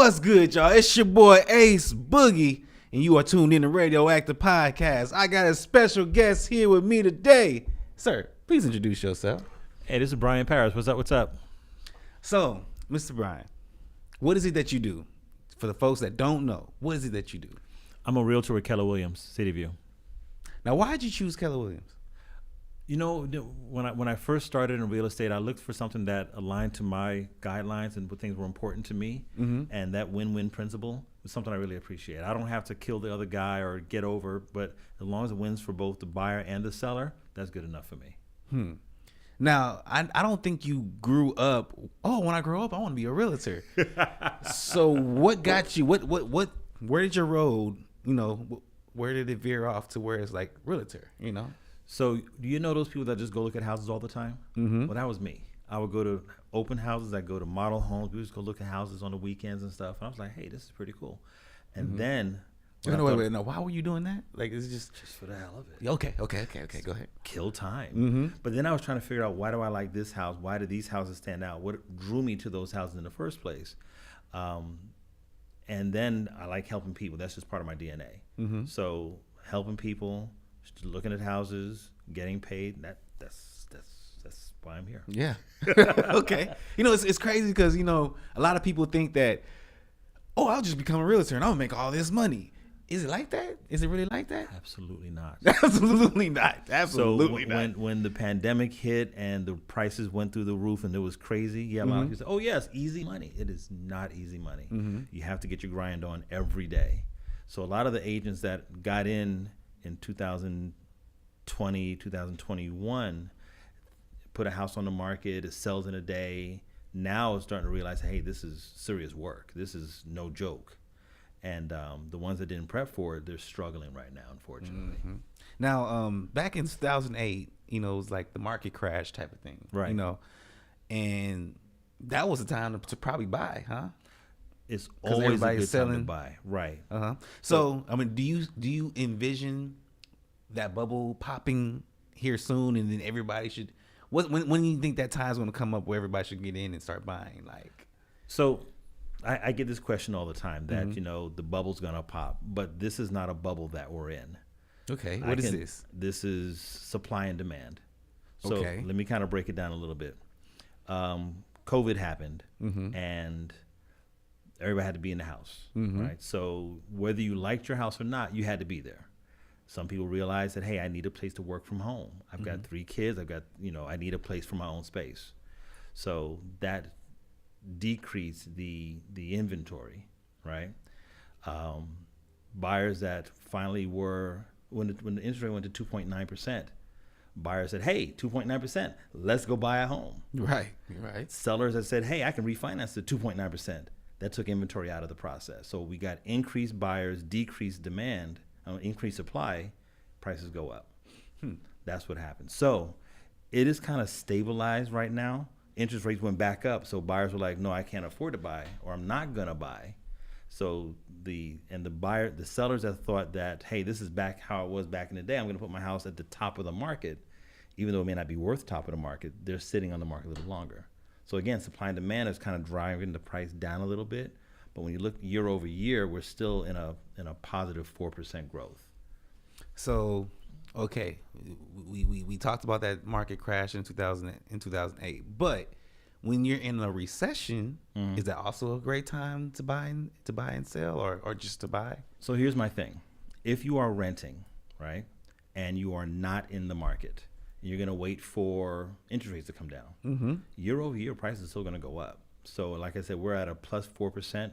What's good, y'all? It's your boy Ace Boogie, and you are tuned in to Radioactive Podcast. I got a special guest here with me today. Sir, please introduce yourself. Hey, this is Brian Paris. What's up? What's up? So, Mr. Brian, what is it that you do? For the folks that don't know, what is it that you do? I'm a realtor with Keller Williams, City View. Now, why did you choose Keller Williams? You know, when I first started in real estate, I looked for something that aligned to my guidelines and what things were important to me. Mm-hmm. And that win-win principle was something I really appreciate. I don't have to kill the other guy or get over, but as long as it wins for both the buyer and the seller, that's good enough for me. Now, I don't think you grew up, when I grow up, I want to be a realtor. So what got you, where did your road, where did it veer off to where it's like realtor, So do you know those people that just go look at houses all the time? Mm-hmm. Well, that was me. I would go to open houses. I'd go to model homes. We would just go look at houses on the weekends and stuff. And I was like, hey, this is pretty cool. And then... Wait, no. Why were you doing that? Like, it's just for the hell of it. Okay. Go ahead. Kill time. Mm-hmm. But then I was trying to figure out, why do I like this house? Why do these houses stand out? What drew me to those houses in the first place? And then I like helping people. That's just part of my DNA. Mm-hmm. So helping people, looking at houses, getting paid. That's why I'm here. Yeah. Okay. It's crazy because a lot of people think that, I'll just become a realtor and I'll make all this money. Is it like that? Is it really like that? Absolutely not. Absolutely not. Absolutely not. When the pandemic hit and the prices went through the roof and it was crazy, a lot of people say, "Oh yes, easy money." It is not easy money. Mm-hmm. You have to get your grind on every day. So a lot of the agents that got in 2020, 2021, put a house on the market, it sells in a day. Now is starting to realize, hey, this is serious work. This is no joke. And the ones that didn't prep for it, they're struggling right now, unfortunately. Mm-hmm. Now, back in 2008, it was like the market crash type of thing, Right? And that was the time to probably buy, huh? It's always a good time to buy, right? Uh-huh. So, I mean, do you envision that bubble popping here soon, and then everybody should? When do you think that time's going to come up where everybody should get in and start buying? So I get this question all the time that, the bubble's going to pop, but this is not a bubble that we're in. Okay. What is this? This is supply and demand. So Okay. let me kind of break it down a little bit. COVID happened and everybody had to be in the house, right? So whether you liked your house or not, you had to be there. Some people realize that, hey, I need a place to work from home. I've got 3 kids. I've got, I need a place for my own space. So that decreased the inventory, right? Buyers that finally were, when the interest rate went to 2.9%, buyers said, hey, 2.9%, let's go buy a home. Right. Sellers that said, hey, I can refinance to 2.9%. That took inventory out of the process. So we got increased buyers, decreased demand, increased supply, prices go up. That's what happened. So it is kind of stabilized right now. Interest rates went back up, so buyers were like, no, I can't afford to buy, or I'm not gonna buy. So the sellers that thought that, hey, this is back how it was back in the day, I'm gonna put my house at the top of the market, even though it may not be worth top of the market, they're sitting on the market a little longer. So again, supply and demand is kind of driving the price down a little bit. But when you look year over year, we're still in a positive 4% growth. So, okay, we talked about that market crash in 2008. But when you're in a recession, is that also a great time to buy and sell, or just to buy? So here's my thing: if you are renting, right, and you are not in the market, you're going to wait for interest rates to come down. Year over year, prices are still going to go up. So like I said, we're at a plus 4%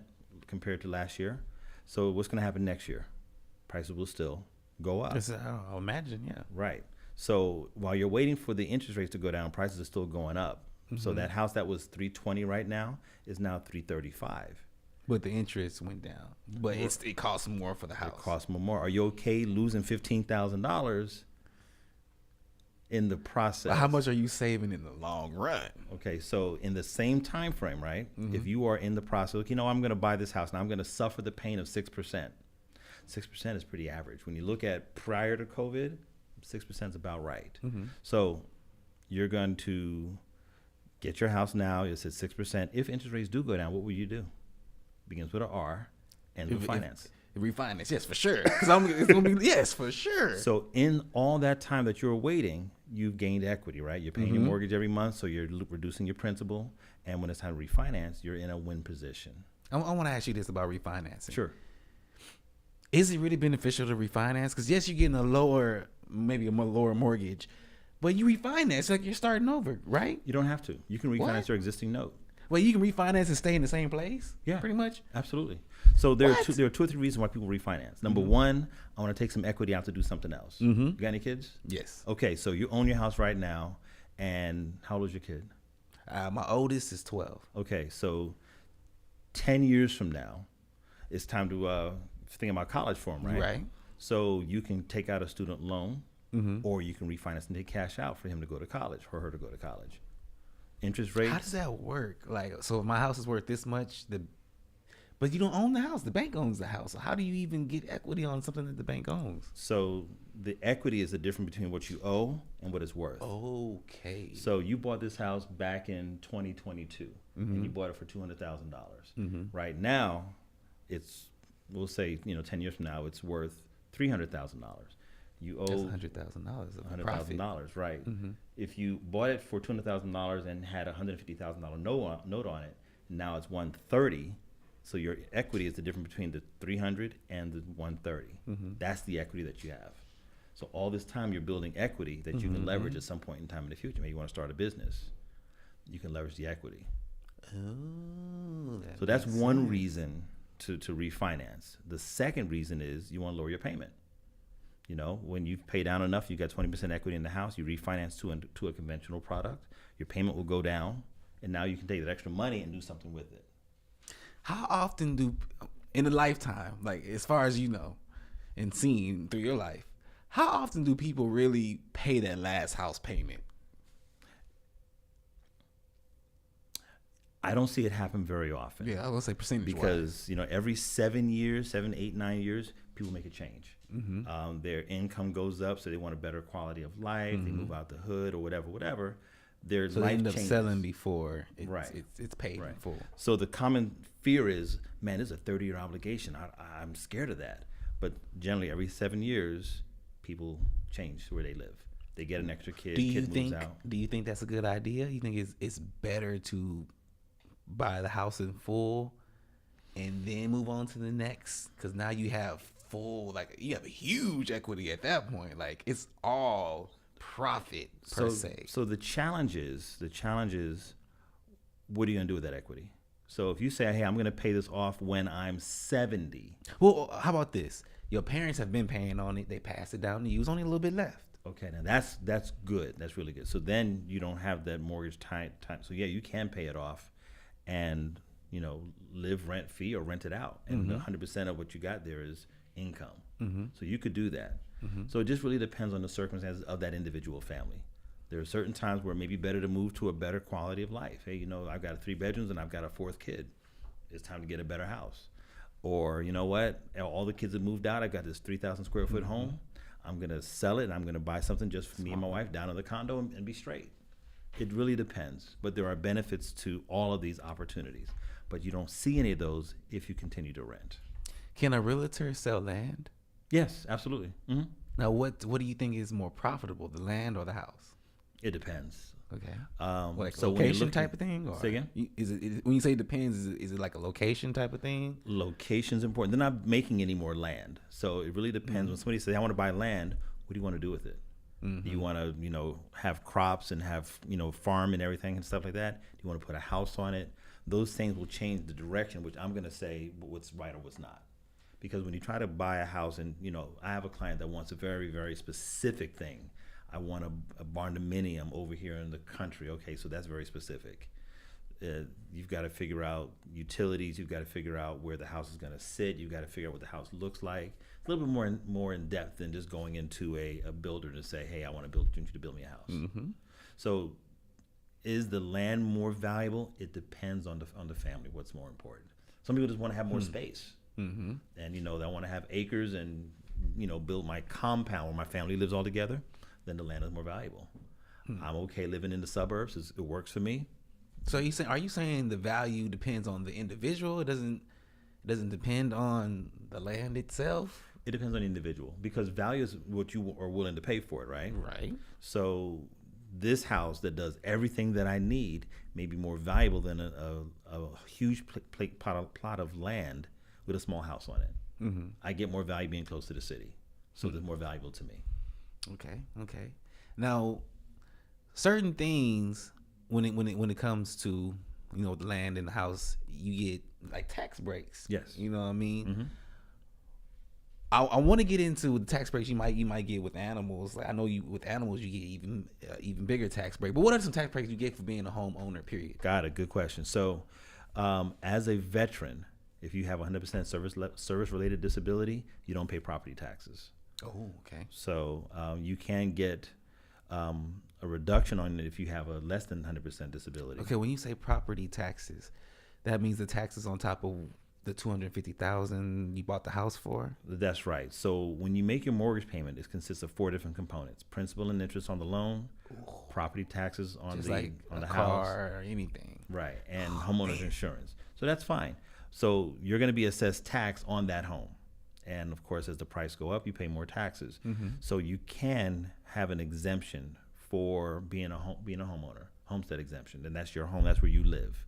compared to last year. So what's going to happen next year? Prices will still go up. I'll imagine, yeah. Right. So while you're waiting for the interest rates to go down, prices are still going up. So that house that was $320 right now is now $335. But the interest went down. But it costs more for the house. It costs more. Are you okay losing $15,000 in the process? But how much are you saving in the long run? Okay, so in the same time frame, right? If you are in the process, I'm going to buy this house and I'm going to suffer the pain of 6%. 6% is pretty average. When you look at prior to COVID, 6% is about right. So you're going to get your house now. It's at 6%. If interest rates do go down, what will you do? begins with an R, ends with finance. Refinance, yes, for sure. Because it's gonna be yes, for sure. So in all that time that you're waiting, you've gained equity, right? You're paying your mortgage every month, so you're reducing your principal. And when it's time to refinance, you're in a win position. I want to ask you this about refinancing. Sure. Is it really beneficial to refinance? Because yes, you're getting maybe a lower mortgage, but you refinance like you're starting over, right? You don't have to. You can refinance What? your existing note. Well, you can refinance and stay in the same place. Yeah. Pretty much. Absolutely. So there What? are two or three reasons why people refinance. Number one, I want to take some equity out to do something else. You got any kids? Yes. Okay, so you own your house right now, and how old is your kid? My oldest is 12. Okay, so 10 years from now, it's time to think about college for him, right? Right. So you can take out a student loan, or you can refinance and take cash out for him to go to college, for her to go to college. Interest rate. How does that work? Like, so if my house is worth this much, but you don't own the house. The bank owns the house. So how do you even get equity on something that the bank owns? So the equity is the difference between what you owe and what it's worth. Okay. So you bought this house back in 2022, and you bought it for $200,000. Right now, we'll say 10 years from now, it's worth $300,000. You owe That's $100,000 of profit. $100,000, right? If you bought it for $200,000 and had a $150,000 note on it, now it's $130,000. So your equity is the difference between the $300,000 and the $130,000. That's the equity that you have. So all this time you're building equity that you can leverage at some point in time in the future. Maybe you want to start a business, you can leverage the equity. Oh, So that's one reason to refinance. The second reason is you want to lower your payment. When you pay down enough, you got 20% equity in the house, you refinance to a conventional product, your payment will go down, and now you can take that extra money and do something with it. How often in a lifetime, like as far as you know and seen through your life, how often do people really pay that last house payment? I don't see it happen very often. Yeah, I was gonna say percentage because every 7 years, 7, 8, 9 years, people make a change. Their income goes up, so they want a better quality of life. They move out the hood or whatever. Their so life they end up changes. selling before Right. it's paid in full. So the common fear is, man, this is a 30-year obligation. I'm scared of that. But generally, every 7 years, people change where they live. They get an extra kid. Kid moves out. Do you think that's a good idea? You think it's better to buy the house in full and then move on to the next? Because now you have you have a huge equity at that point. Like it's all profit per se. So the challenge is, what are you gonna do with that equity? So if you say, hey, I'm going to pay this off when I'm 70. Well, how about this? Your parents have been paying on it. They pass it down to you. It's only a little bit left. Okay, now that's good. That's really good. So then you don't have that mortgage time. So yeah, you can pay it off and, live rent free or rent it out. And 100% of what you got there is income. So you could do that. So it just really depends on the circumstances of that individual family. There are certain times where it may be better to move to a better quality of life. Hey, I've got 3 bedrooms and I've got a 4th kid. It's time to get a better house. Or, you know what? All the kids have moved out. I've got this 3,000 square foot home. I'm going to sell it and I'm going to buy something just for me and my wife down in the condo and be straight. It really depends. But there are benefits to all of these opportunities. But you don't see any of those if you continue to rent. Can a realtor sell land? Yes, absolutely. Now, what do you think is more profitable, the land or the house? It depends. Okay. Like so location type of thing? Or say again? Is it when you say depends? Is it like a location type of thing? Location's important. They're not making any more land, so it really depends. When somebody says, "I want to buy land," what do you want to do with it? Do you want to, have crops and have, farm and everything and stuff like that? Do you want to put a house on it? Those things will change the direction, which I'm going to say what's right or what's not. Because when you try to buy a house, and I have a client that wants a very, very specific thing. I want a barndominium over here in the country. Okay, so that's very specific. You've got to figure out utilities. You've got to figure out where the house is going to sit. You've got to figure out what the house looks like. A little bit more in depth than just going into a builder to say, hey, I want you to build me a house. So is the land more valuable? It depends on the family, what's more important. Some people just want to have more space. And, they want to have acres and, build my compound where my family lives all together. Then the land is more valuable. I'm okay living in the suburbs. It works for me. So are you saying the value depends on the individual? It doesn't. It doesn't depend on the land itself. It depends on the individual because value is what you are willing to pay for it, right? Right. So this house that does everything that I need may be more valuable than a huge plot of land with a small house on it. Mm-hmm. I get more value being close to the city, so it's more valuable to me. Okay. Now, certain things when it comes to the land and the house, you get like tax breaks. Yes. You know what I mean? Mm-hmm. I want to get into the tax breaks you might get with animals. Like I know with animals you get even bigger tax break. But what are some tax breaks you get for being a homeowner? Period. Got it. Good question. So, as a veteran, if you have 100% service related disability, you don't pay property taxes. Oh, okay. So you can get a reduction on it if you have a less than 100% disability. Okay. When you say property taxes, that means the taxes on top of the $250,000 you bought the house for? That's right. So when you make your mortgage payment, it consists of 4 different components: principal and interest on the loan, property taxes on Just the like on the a house, car or anything. right, and homeowners insurance. So that's fine. So you're going to be assessed tax on that home, and of course, as the price go up, you pay more taxes. Mm-hmm. So you can have an exemption for being a homeowner, homestead exemption, and that's your home. That's where you live.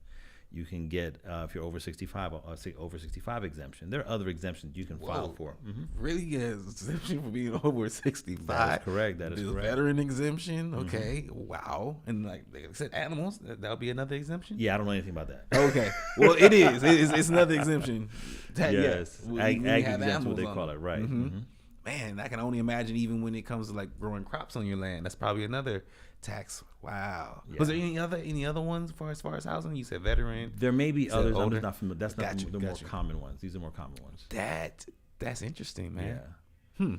You can get if you're over 65, over 65 exemption. There are other exemptions you can file for. Mm-hmm. Really, get an exemption for being over 65? That is correct. That is the correct. Veteran exemption. Okay, wow. And like I said, animals. That'll be another exemption. Yeah, I don't know anything about that. Okay, well, it is. It's another exemption. Yes, yeah. ag exemption, what they call it, right? Mm-hmm. Mm-hmm. Man, I can only imagine even when it comes to like growing crops on your land. That's probably another tax. Wow. Yeah. Was there any other ones as far as housing? You said veteran. There may be others. I'm older? just not familiar. That's not the more common ones. These are more common ones. That's interesting, man. Yeah.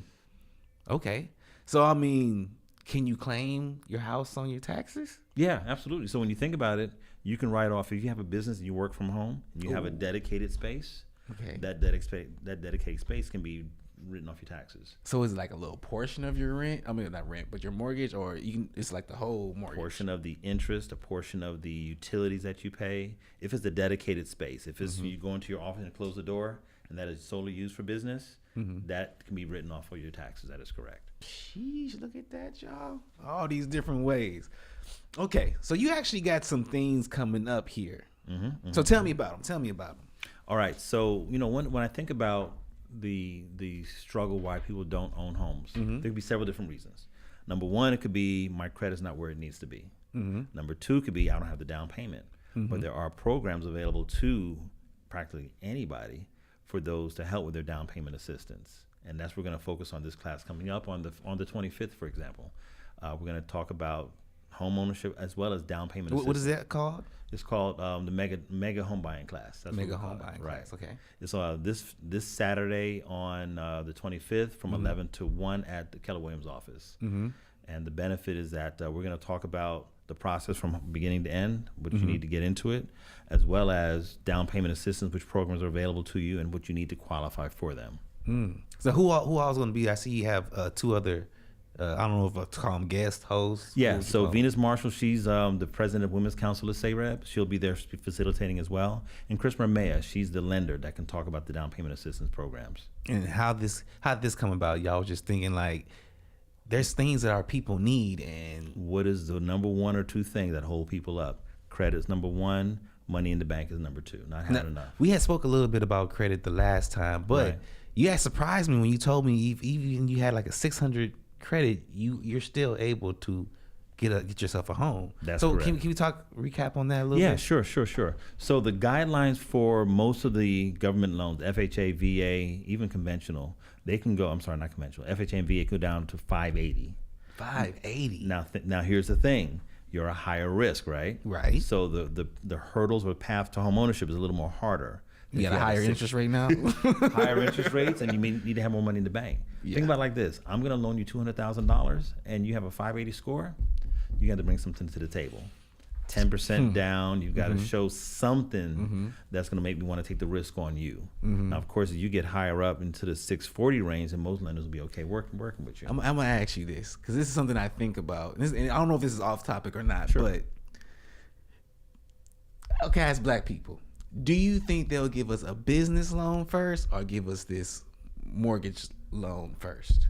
Okay. So I mean, can you claim your house on your taxes? Yeah, absolutely. So when you think about it, you can write off if you have a business and you work from home and you have a dedicated space. Okay. That dedicated space can be written off your taxes. So is it like a little portion of your rent? I mean, not rent, but your mortgage, or it's like the whole mortgage? A portion of the interest, a portion of the utilities that you pay. If it's a dedicated space, if it's you go into your office and close the door, and that is solely used for business, that can be written off for your taxes. That is correct. Sheesh, look at that, y'all. All these different ways. Okay, so you actually got some things coming up here. So tell me about them. All right. So when I think about the struggle why people don't own homes, there could be several different reasons. Number one, it could be my credit's not where it needs to be. Number two could be I don't have the down payment. But there are programs available to practically anybody for those to help with their down payment assistance, and that's what we're going to focus on this class coming up on the 25th, for example. We're going to talk about home ownership as well as down payment assistance. What is that called? It's called the mega home buying class. That's mega home buying class. Okay. It's this Saturday on the 25th from 11 to 1 at the Keller Williams office. And the benefit is that we're going to talk about the process from beginning to end, what you need to get into it, as well as down payment assistance, which programs are available to you, and what you need to qualify for them. So who all is going to be? I see you have 2 other. I don't know if I call them guest hosts. Yeah, so Venus Marshall, she's the president of Women's Council of SAREB. She'll be there facilitating as well. And Chris Mermea, she's the lender that can talk about the down payment assistance programs. And how this come about? Y'all was just thinking like, there's things that our people need, and what is the number 1 or 2 thing that hold people up? Credit's number 1. Money in the bank is number 2. Not having enough. We had spoke a little bit about credit the last time, but you had surprised me when you told me even you had like a 600 credit, you're still able to get yourself a home. That's so. Correct. Can we recap on that a little bit? Yeah, sure. So the guidelines for most of the government loans, FHA, VA, even conventional, they can go. I'm sorry, not conventional. FHA and VA go down to 580. 580. Now here's the thing. You're a higher risk, right? Right. So the hurdles or path to home ownership is a little more harder. You got a higher interest rate now? Higher interest rates, and you need to have more money in the bank. Yeah. Think about it like this. I'm going to loan you $200,000, and you have a 580 score. You got to bring something to the table. 10% down. You've got to show something that's going to make me want to take the risk on you. Now, of course, as you get higher up into the 640 range, and most lenders will be okay working with you. I'm going to ask you this, because this is something I think about. And I don't know if this is off topic or not, but okay, as black people, Do you think they'll give us a business loan first or give us this mortgage loan first?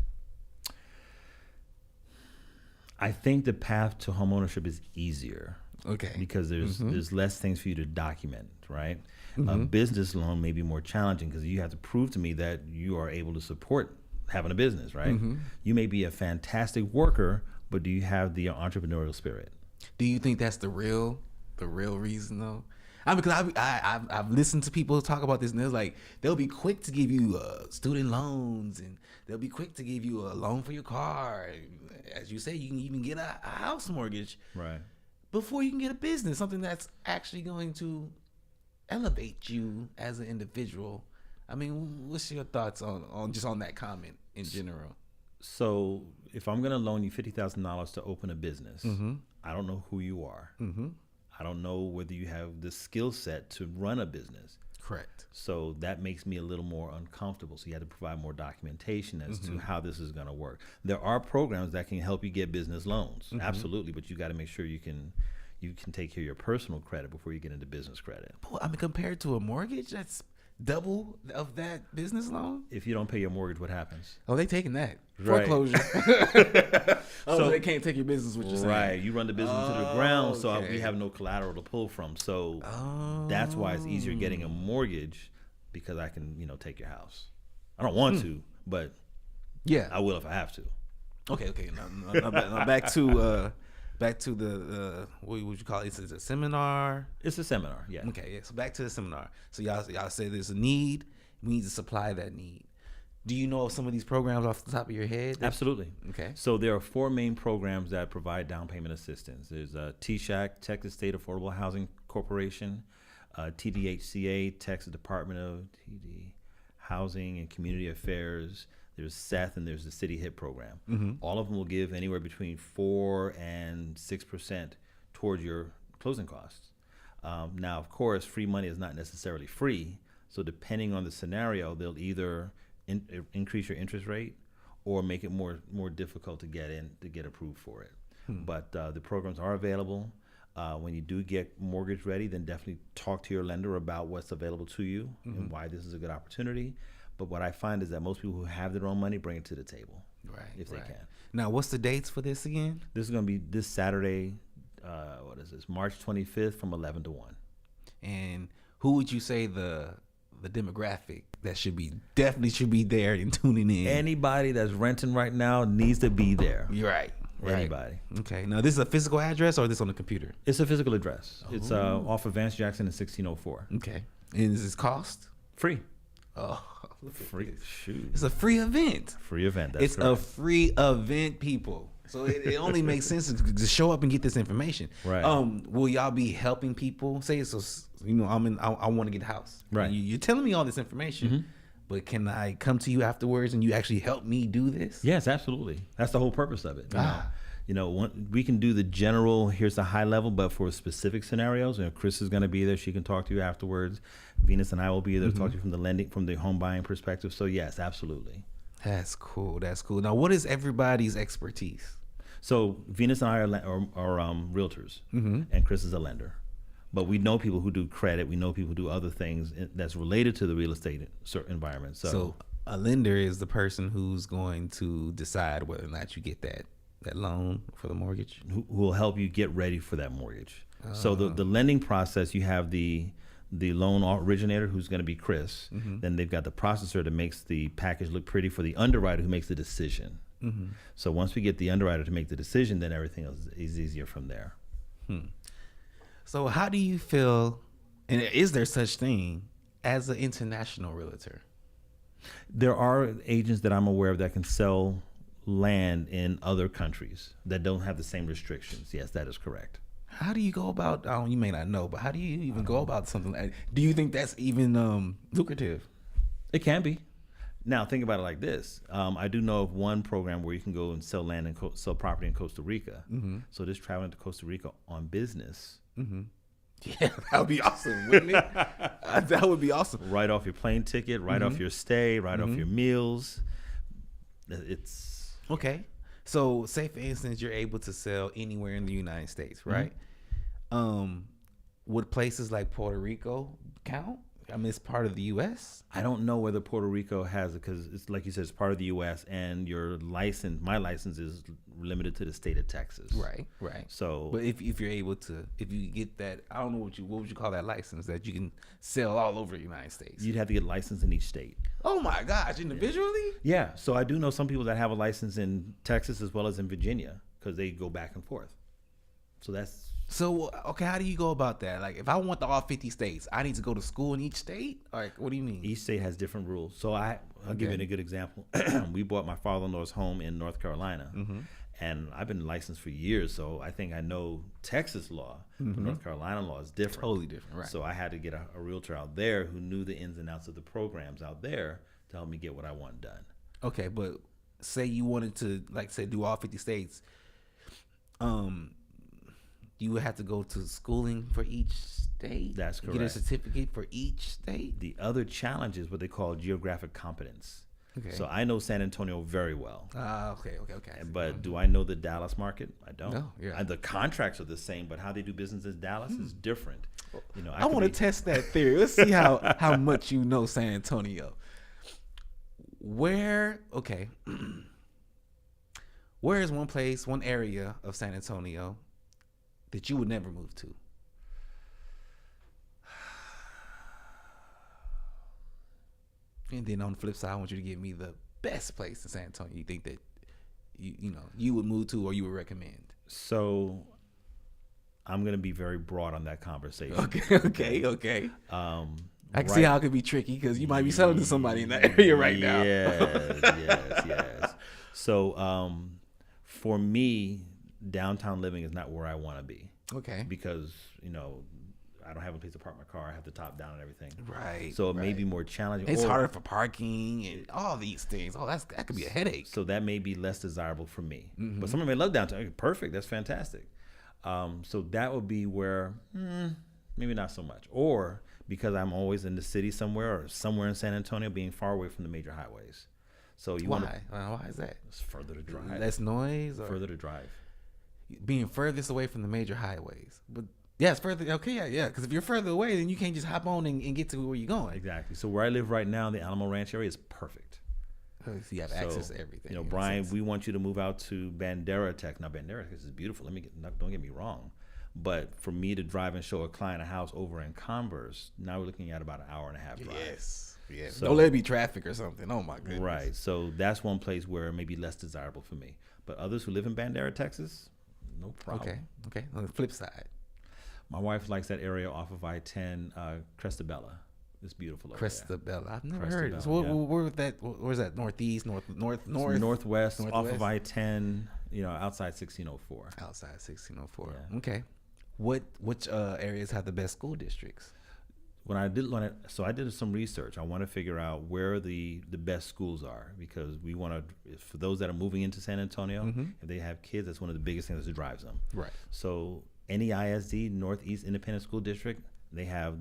I think the path to homeownership is easier. Okay. Because there's less things for you to document, right? A business loan may be more challenging because you have to prove to me that you are able to support having a business, right? You may be a fantastic worker, but do you have the entrepreneurial spirit? Do you think that's the real reason though? I mean, because I've listened to people talk about this, and they're like, they'll be quick to give you student loans, and they'll be quick to give you a loan for your car. As you say, you can even get a house mortgage, Right. before you can get a business, something that's actually going to elevate you as an individual. I mean, what's your thoughts on just on that comment in general? So if I'm going to loan you $50,000 to open a business, I don't know who you are. I don't know whether you have the skill set to run a business. Correct. So that makes me a little more uncomfortable. So you have to provide more documentation as to how this is going to work. There are programs that can help you get business loans, absolutely, but you got to make sure you can take care of your personal credit before you get into business credit. Well, I mean, compared to a mortgage, that's double of that business loan. If you don't pay your mortgage, what happens? Oh, they taking that Right. foreclosure. So they can't take your business. What you're saying? Right, you run the business to the ground, so Okay. we have no collateral to pull from. So that's why it's easier getting a mortgage, because I can, take your house. I don't want to, but Yeah. I will if I have to. Okay. Now back to the what would you call it? It's a seminar. It's a seminar, yeah. Okay, yeah. So back to the seminar. So y'all say there's a need. We need to supply that need. Do you know of some of these programs off the top of your head? Absolutely. Okay. So there are 4 main programs that provide down payment assistance. There's TSHAC, Texas State Affordable Housing Corporation, TDHCA, Texas Department of Housing and Community Affairs. There's SETH, and there's the City HIP program. All of them will give anywhere between 4 and 6% towards your closing costs. Now, of course, free money is not necessarily free. So depending on the scenario, they'll either increase your interest rate or make it more difficult to get approved for it. But the programs are available. When you do get mortgage ready, then definitely talk to your lender about what's available to you and why this is a good opportunity. But what I find is that most people who have their own money bring it to the table, if they can. Now, what's the dates for this again? This is going to be this Saturday. March 25th from 11 to 1. And who would you say the demographic that definitely should be there and tuning in? Anybody that's renting right now needs to be there. You're right. Anybody. Okay. Now, this is a physical address or is this on the computer? It's a physical address. It's off of Vance Jackson in 1604. Okay. And is this cost? Free. Oh, look at Free. this. Shoot. It's a free event. Free event. That's It's a free event, people. So it only makes sense to show up and get this information. Right. Will y'all be helping people? Say so. I want to get a house. Right. And you're telling me all this information, but can I come to you afterwards and you actually help me do this? Yes, absolutely. That's the whole purpose of it. We can do the general, here's the high level, but for specific scenarios, Chris is going to be there. She can talk to you afterwards. Venus and I will be there to talk to you from the home buying perspective. So yes, absolutely. That's cool. Now, what is everybody's expertise? So Venus and I are realtors, and Chris is a lender. But we know people who do credit. We know people who do other things that's related to the real estate environment. So a lender is the person who's going to decide whether or not you get that loan for the mortgage. Who will help you get ready for that mortgage. So the lending process, you have the loan originator, who's going to be Chris. Then they've got the processor that makes the package look pretty for the underwriter, who makes the decision. So once we get the underwriter to make the decision, then everything else is easier from there. So how do you feel, and is there such thing as an international realtor? There are agents that I'm aware of that can sell land in other countries that don't have the same restrictions. Yes, that is correct. How do you go about, you may not know, but how do you even go about something like that? Do you think that's even lucrative? It can be. Now, think about it like this. I do know of one program where you can go and sell land and sell property in Costa Rica. So just traveling to Costa Rica on business. Yeah, that would be awesome, wouldn't it? That would be awesome. Right off your plane ticket, right off your stay, right off your meals. It's okay. So say for instance, you're able to sell anywhere in the United States, right? would places like Puerto Rico count? I mean, it's part of the U.S. I don't know whether Puerto Rico has it because it's like you said, it's part of the U.S. and your license, my license is limited to the state of Texas. Right. So, But if you're able to, if you get that, I don't know what would you call that license that you can sell all over the United States? you'd have to get licensed in each state. Oh my gosh, individually? Yeah. So I do know some people that have a license in Texas as well as in Virginia because they go back and forth. So that's So okay, how do you go about that? Like, if I want the all 50 states, I need to go to school in each state. Like, what do you mean? each state has different rules. So I'll give you a good example. We bought my father-in-law's home in North Carolina, and I've been licensed for years. So I think I know Texas law, but North Carolina law is different. Totally different, right? So I had to get a realtor out there who knew the ins and outs of the programs out there to help me get what I want done. Okay, but say you wanted to, like, say, do all 50 states. You would have to go to schooling for each state. That's Get a correct. certificate for each state. The other challenge is what they call geographic competence. Okay. So I know San Antonio very well. Okay. But do I know the Dallas market? I don't. No, yeah. And the contracts are the same, but how they do business in Dallas is different. You know, I want to test that theory. Let's see how much you know San Antonio. Where is one area of San Antonio that you would never move to? And then on the flip side, I want you to give me the best place in San Antonio you think that you would move to or you would recommend. So I'm going to be very broad on that conversation. Okay. I can see how it could be tricky because you might be selling to somebody in that area right now. Yes. So for me, downtown living is not where I want to be. Okay. Because, I don't have a place to park my car. I have the top down and everything. Right. So it may be more challenging. It's harder for parking and all these things. Oh, that could be a headache. So that may be less desirable for me. But someone may love downtown. Okay, perfect. That's fantastic. So that would be where maybe not so much. Or because I'm always in the city somewhere or somewhere in San Antonio, being far away from the major highways. So Why is that? It's further to drive. Less noise? Or further to drive. Being furthest away from the major highways. But yeah, it's further. Okay, yeah. Because if you're further away, then you can't just hop on and get to where you're going. Exactly. So where I live right now, the Alamo Ranch area is perfect. So you have access to everything. Brian, we want you to move out to Bandera, Texas. Now, Bandera, Texas is beautiful. Don't get me wrong. But for me to drive and show a client a house over in Converse, now we're looking at about an hour and a half drive. Yes. So, don't let it be traffic or something. Oh, my goodness. Right. So that's one place where it may be less desirable for me. But others who live in Bandera, Texas, no problem. Okay. On the flip side. My wife likes that area off of I-10, Crestabella. It's beautiful over there. Crestabella. I've never heard of it. So where's that? Northeast, northwest, off of I-10, outside 1604. Outside 1604. Yeah. Okay. Which areas have the best school districts? I did some research. I want to figure out where the best schools are because we want to, for those that are moving into San Antonio, if they have kids, that's one of the biggest things that drives them. Right. So NEISD, Northeast Independent School District, they have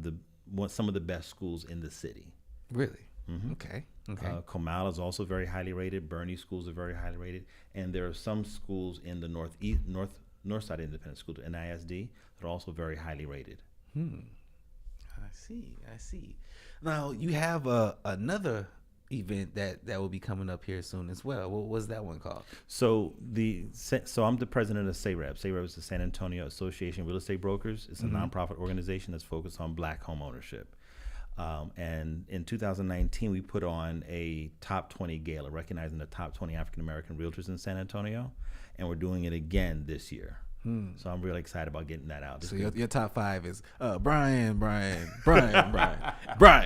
some of the best schools in the city. Really? Mm-hmm. Okay. Comal is also very highly rated. Bernie schools are very highly rated, and there are some schools in the north side Independent School, NISD, that are also very highly rated. I see. Now you have another event that will be coming up here soon as well. What was that one called? So I'm the president of SAREB. SAREB is the San Antonio Association of Real Estate Brokers. It's a nonprofit organization that's focused on Black home ownership. And in 2019, we put on a top 20 gala recognizing the top 20 African American realtors in San Antonio, and we're doing it again this year. So I'm really excited about getting that out. So your top 5 is Brian,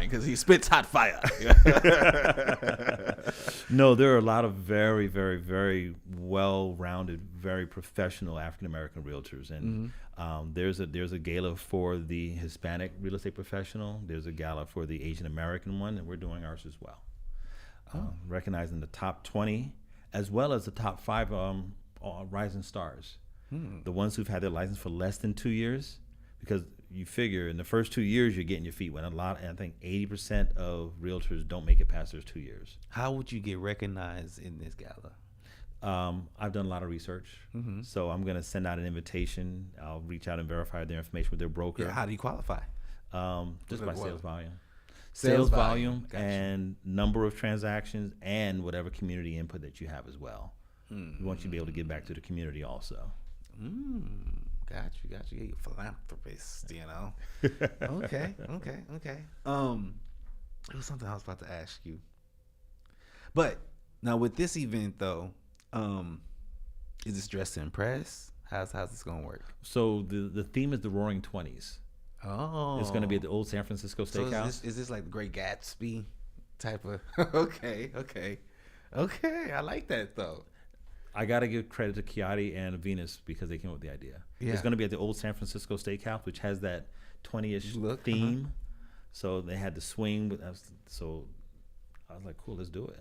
because he spits hot fire. No, there are a lot of very, very, very well-rounded, very professional African-American realtors. And there's a gala for the Hispanic real estate professional. There's a gala for the Asian-American one, and we're doing ours as well. Recognizing the top 20 as well as the top 5 rising stars. The ones who've had their license for less than 2 years, because you figure in the first 2 years you're getting your feet wet. I think 80% of realtors don't make it past those 2 years. How would you get recognized in this gala? I've done a lot of research, so I'm going to send out an invitation. I'll reach out and verify their information with their broker. Yeah, how do you qualify? Just by sales volume. Sales Sales volume, volume gotcha. and number of transactions and whatever community input that you have as well. We want you to be able to give back to the community also. Got you. Yeah, you're a philanthropist, you know. Okay. It was something I was about to ask you. But now with this event though, is this dress to impress? How's this gonna work? So the theme is the Roaring 20s. Oh, It's going to be at the old San Francisco so Steakhouse. is this like the Great Gatsby type of? Okay. I like that though. I got to give credit to Kiati and Venus because they came up with the idea. Yeah. It's going to be at the old San Francisco Steakhouse, which has that 20-ish Look, theme. So they had the swing. So I was like, cool, let's do it.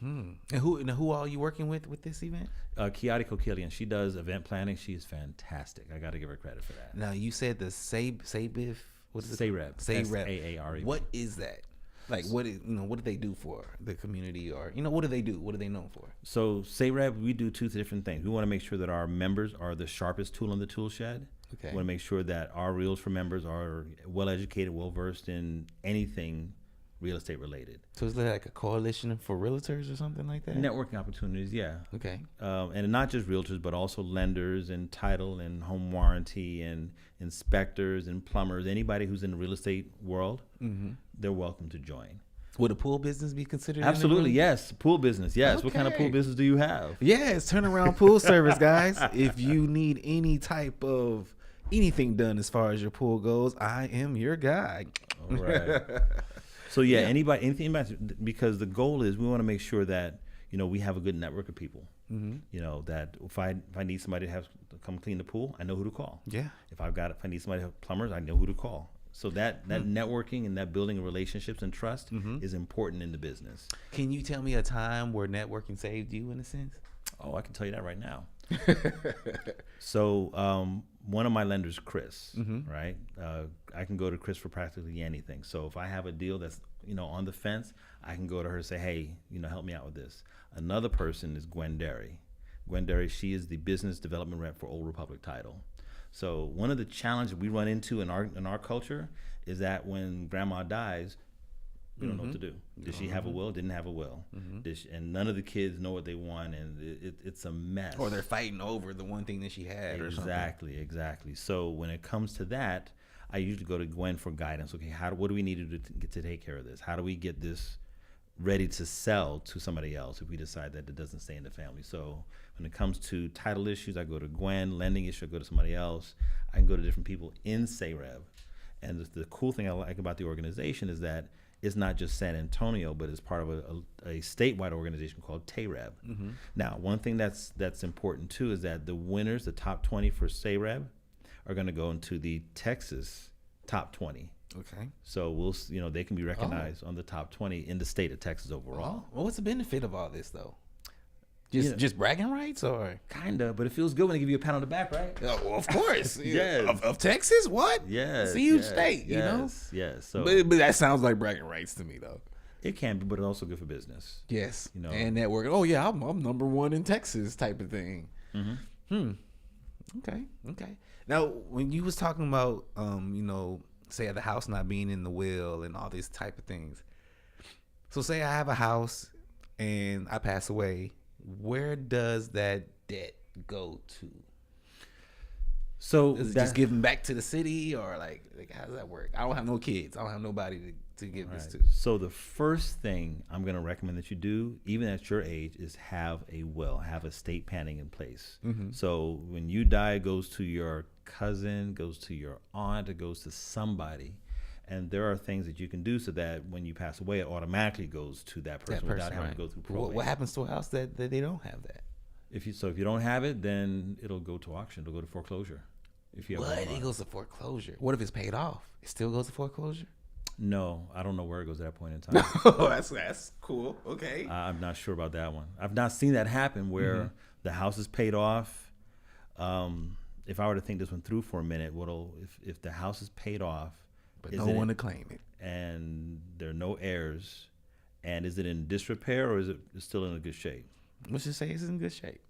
And who all you working with this event? Kiati Kokilian, she does event planning. She's fantastic. I got to give her credit for that. Now you said the Sabif. What is it? Sayreb. Sayreb. SAAREB. What is that? Like what do they do for the community, or what do they do? What are they known for? So Sayreb, we do two different things. We want to make sure that our members are the sharpest tool in the tool shed. Okay. We want to make sure that our Reels for members are well educated, well versed in anything real estate related. So is there like a coalition for realtors or something like that? Networking opportunities, yeah. Okay. And not just realtors, but also lenders and title and home warranty and inspectors and plumbers. Anybody who's in the real estate world, they're welcome to join. Would a pool business be considered? in the Absolutely, room? yes. Pool business, yes. What kind of Okay. pool business do you have? Yes, turnaround pool service, guys. If you need any type of anything done as far as your pool goes, I am your guy. All right. So anything because the goal is we want to make sure that we have a good network of people. That if I need somebody to come clean the pool, I know who to call. Yeah. If I need somebody to have plumbers, I know who to call. So that networking and that building of relationships and trust is important in the business. Can you tell me a time where networking saved you in a sense? Oh, I can tell you that right now. So one of my lenders, Chris, right? I can go to Chris for practically anything. So if I have a deal that's on the fence, I can go to her and say, hey, help me out with this. Another person is Gwen Derry. Gwen Derry, she is the business development rep for Old Republic Title. So one of the challenges we run into in our culture is that when grandma dies, we don't know what to do. Did she have a will? Didn't have a will. And none of the kids know what they want, and it's a mess. Or they're fighting over the one thing that she had or something. Exactly. So when it comes to that, I usually go to Gwen for guidance. Okay, what do we need to do to take care of this? How do we get this ready to sell to somebody else if we decide that it doesn't stay in the family? So when it comes to title issues, I go to Gwen. Lending issue, I go to somebody else. I can go to different people in Sayreb. And the cool thing I like about the organization is that it's not just San Antonio, but it's part of a statewide organization called TAREB. Now, one thing that's important too is that the winners, the top 20 for Sayreb, are going to go into the Texas top 20. Okay. So they can be recognized on the top 20 in the state of Texas overall. Well, what's the benefit of all this though? Just bragging rights, or kinda, but it feels good when they give you a pat on the back, right? Oh, well, of course. Yes. Of Texas, what? Yes, it's a huge yes, state, yes. So but that sounds like bragging rights to me, though. it can be, but it's also good for business. Yes, You know. and networking. Oh yeah, I'm number one in Texas, type of thing. Okay. Now, when you was talking about, say the house not being in the will and all these type of things. So say I have a house and I pass away. Where does that debt go to? So Is it just given back to the city, or like how does that work? I don't have no kids. I don't have nobody to give this to. So the first thing I'm going to recommend that you do, even at your age, is have a will, have estate planning in place. So when you die, it goes to your cousin, goes to your aunt, it goes to somebody. And there are things that you can do so that when you pass away, it automatically goes to that person, without having to go through probate. What happens to a house that they don't have that? If you don't have it, then it'll go to auction. It'll go to foreclosure. If you have What? It goes to foreclosure. What if it's paid off? It still goes to foreclosure? No, I don't know where it goes at that point in time. Oh, that's cool. Okay. I'm not sure about that one. I've not seen that happen where the house is paid off. If I were to think this one through for a minute, if the house is paid off, But no one to claim it. and there are no heirs, and is it in disrepair or is it still in a good shape? Let's just say it's in good shape.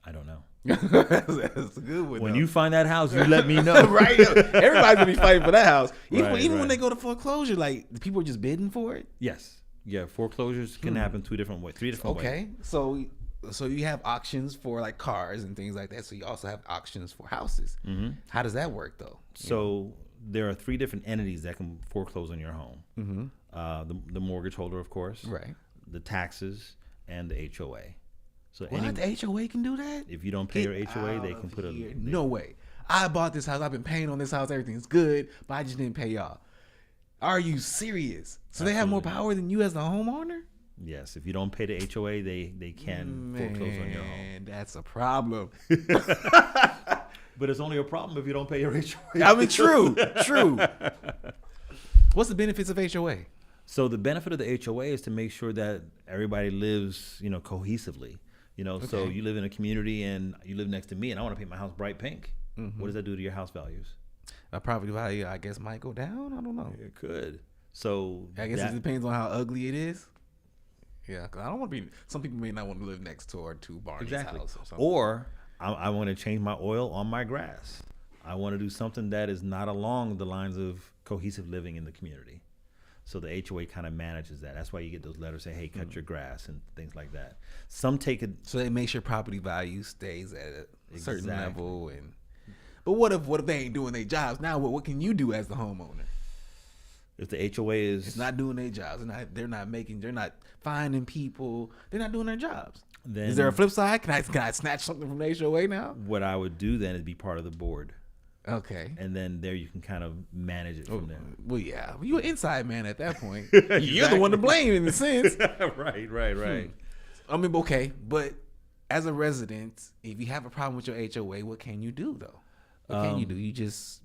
I don't know. That's a good one. When though. you find that house, you let me know. Right? Everybody's gonna be fighting for that house. Even, Right, even right. when they go to foreclosure, like the people are just bidding for it. Yes. Yeah. Foreclosures can happen three different ways. Okay, so you have auctions for like cars and things like that. So you also have auctions for houses. Mm-hmm. How does that work though? So there are three different entities that can foreclose on your home. Mm-hmm. The mortgage holder, of course, Right. the taxes, and the HOA. So What? The HOA can do that? if you don't pay your Get HOA, they out can of put a here. No way. I bought this house. I've been paying on this house. Everything's good, but I just didn't pay y'all. Are you serious? So they have more Absolutely. power than you as the homeowner? Yes, if you don't pay the HOA, they can foreclose on your home. Man, that's a problem. But it's only a problem if you don't pay your HOA. I mean, true. What's the benefits of HOA? So the benefit of the HOA is to make sure that everybody lives, cohesively. So Okay. you live in a community and you live next to me, and I want to paint my house bright pink. Mm-hmm. What does that do to your house values? A property value, I guess, might go down. I don't know. It could. So I guess it depends on how ugly it is. Yeah, because I don't want to be. Some people may not want to live next door to Barney's exactly. house or something. Or I want to change my oil on my grass. I want to do something that is not along the lines of cohesive living in the community. So the HOA kind of manages that. That's why you get those letters saying, "Hey, cut your grass" and things like that. Some take it. So they make sure property value stays at a certain Exactly. level. But what if they ain't doing their jobs? Now what can you do as the homeowner? If the HOA is It's not doing their jobs. They're not finding people. They're not doing their jobs. then Is there a flip side? Can I snatch something from the HOA now? what I would do then is be part of the board, Okay. and then there you can kind of manage it from there. Well, yeah. You're an inside man at that point. You're the one to blame in a sense. right. I mean, okay, but as a resident, if you have a problem with your HOA, what can you do though? What can you do? You just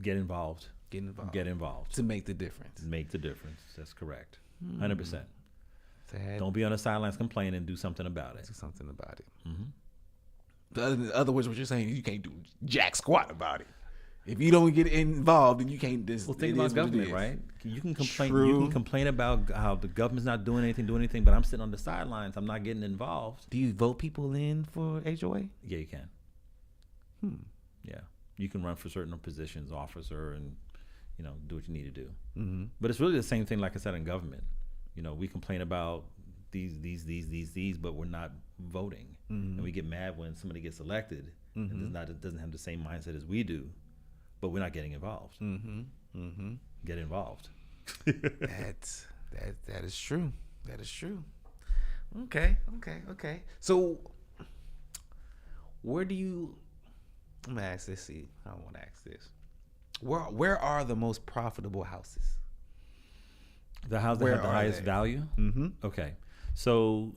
Get involved. get involved. Get involved. To make the difference. Make the difference. That's correct. 100%. To Don't be on the sidelines complaining. Do something about it. do something about it. Mm-hmm. In other words, what you're saying is you can't do jack squat about it. If you don't get involved, then you can't. Well, think about government, right? You can complain. You True. can complain about how the government's not doing anything, but I'm sitting on the sidelines. I'm not getting involved. Do you vote people in for HOA? Yeah, you can. Yeah, you can run for certain positions, officer, and do what you need to do. Mm-hmm. But it's really the same thing, like I said, in government. We complain about these, but we're not voting, and we get mad when somebody gets elected and doesn't have the same mindset as we do, but we're not getting involved. Get involved. That is true. That is true. Okay. So, where do you? I'm gonna ask this. See, I want to ask this. Where are the most profitable houses? The house that Where had the are highest they? value. Mm-hmm. Okay, so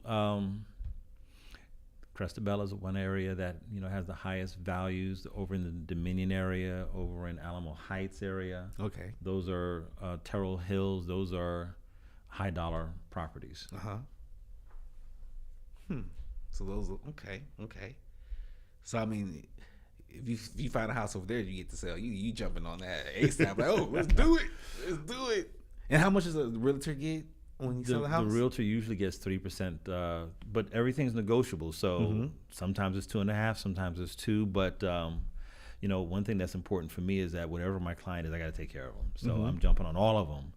Crestabella is one area that has the highest values. Over in the Dominion area, over in Alamo Heights area, Okay. those are Terrell Hills. Those are high dollar properties. So those. Okay. So I mean, if you find a house over there, you get to sell. You jumping on that ASAP. Like, oh, let's do it. And how much does a realtor get when you sell a The house? realtor usually gets 3%, but everything's negotiable. So sometimes it's 2.5, sometimes it's 2. But one thing that's important for me is that whatever my client is, I got to take care of them. So I'm jumping on all of them.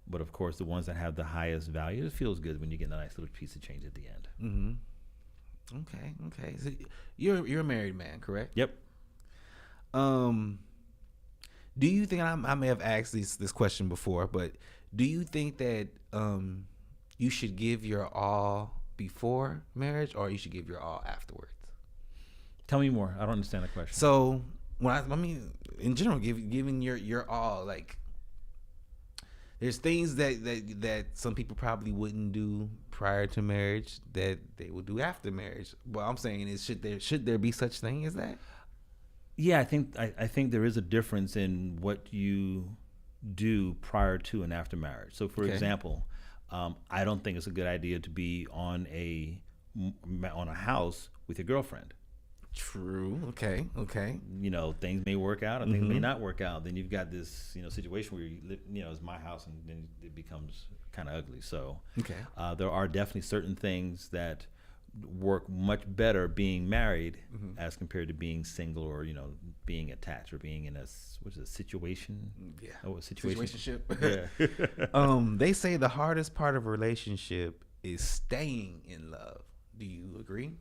But of course, the ones that have the highest value, it feels good when you get a nice little piece of change at the end. Okay. So you're a married man, correct? Yep. Do you think I may have asked this question before, but do you think that you should give your all before marriage, or you should give your all afterwards? Tell me more. I don't understand the question. So I mean, in general, giving your all, like, there's things that some people probably wouldn't do prior to marriage that they would do after marriage. What I'm saying is, should there be such thing as that? Yeah, I think there is a difference in what you do prior to and after marriage. So, for Okay. example, I don't think it's a good idea to be on a house with your girlfriend. True. Okay. Okay. Things may work out and things may not work out. Then you've got this, situation where you live, it's my house, and then it becomes kind of ugly. So Okay. there are definitely certain things that work much better being married as compared to being single, or being attached, or being in a situation. Yeah. Oh, a situation. Situationship. Yeah. They say the hardest part of a relationship is staying in love. Do you agree?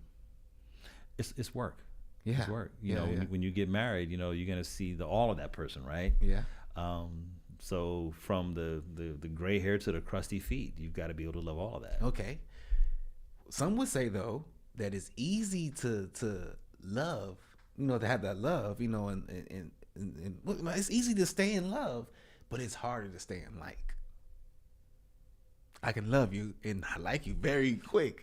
It's work. Yeah. It's work. Yeah, yeah. When you get married, you're gonna see all of that person, right? Yeah. So from the gray hair to the crusty feet, you've got to be able to love all of that. Okay. Some would say though that it's easy to love, to have that love, and it's easy to stay in love, but it's harder to stay in like. I can love you and I like you very quick,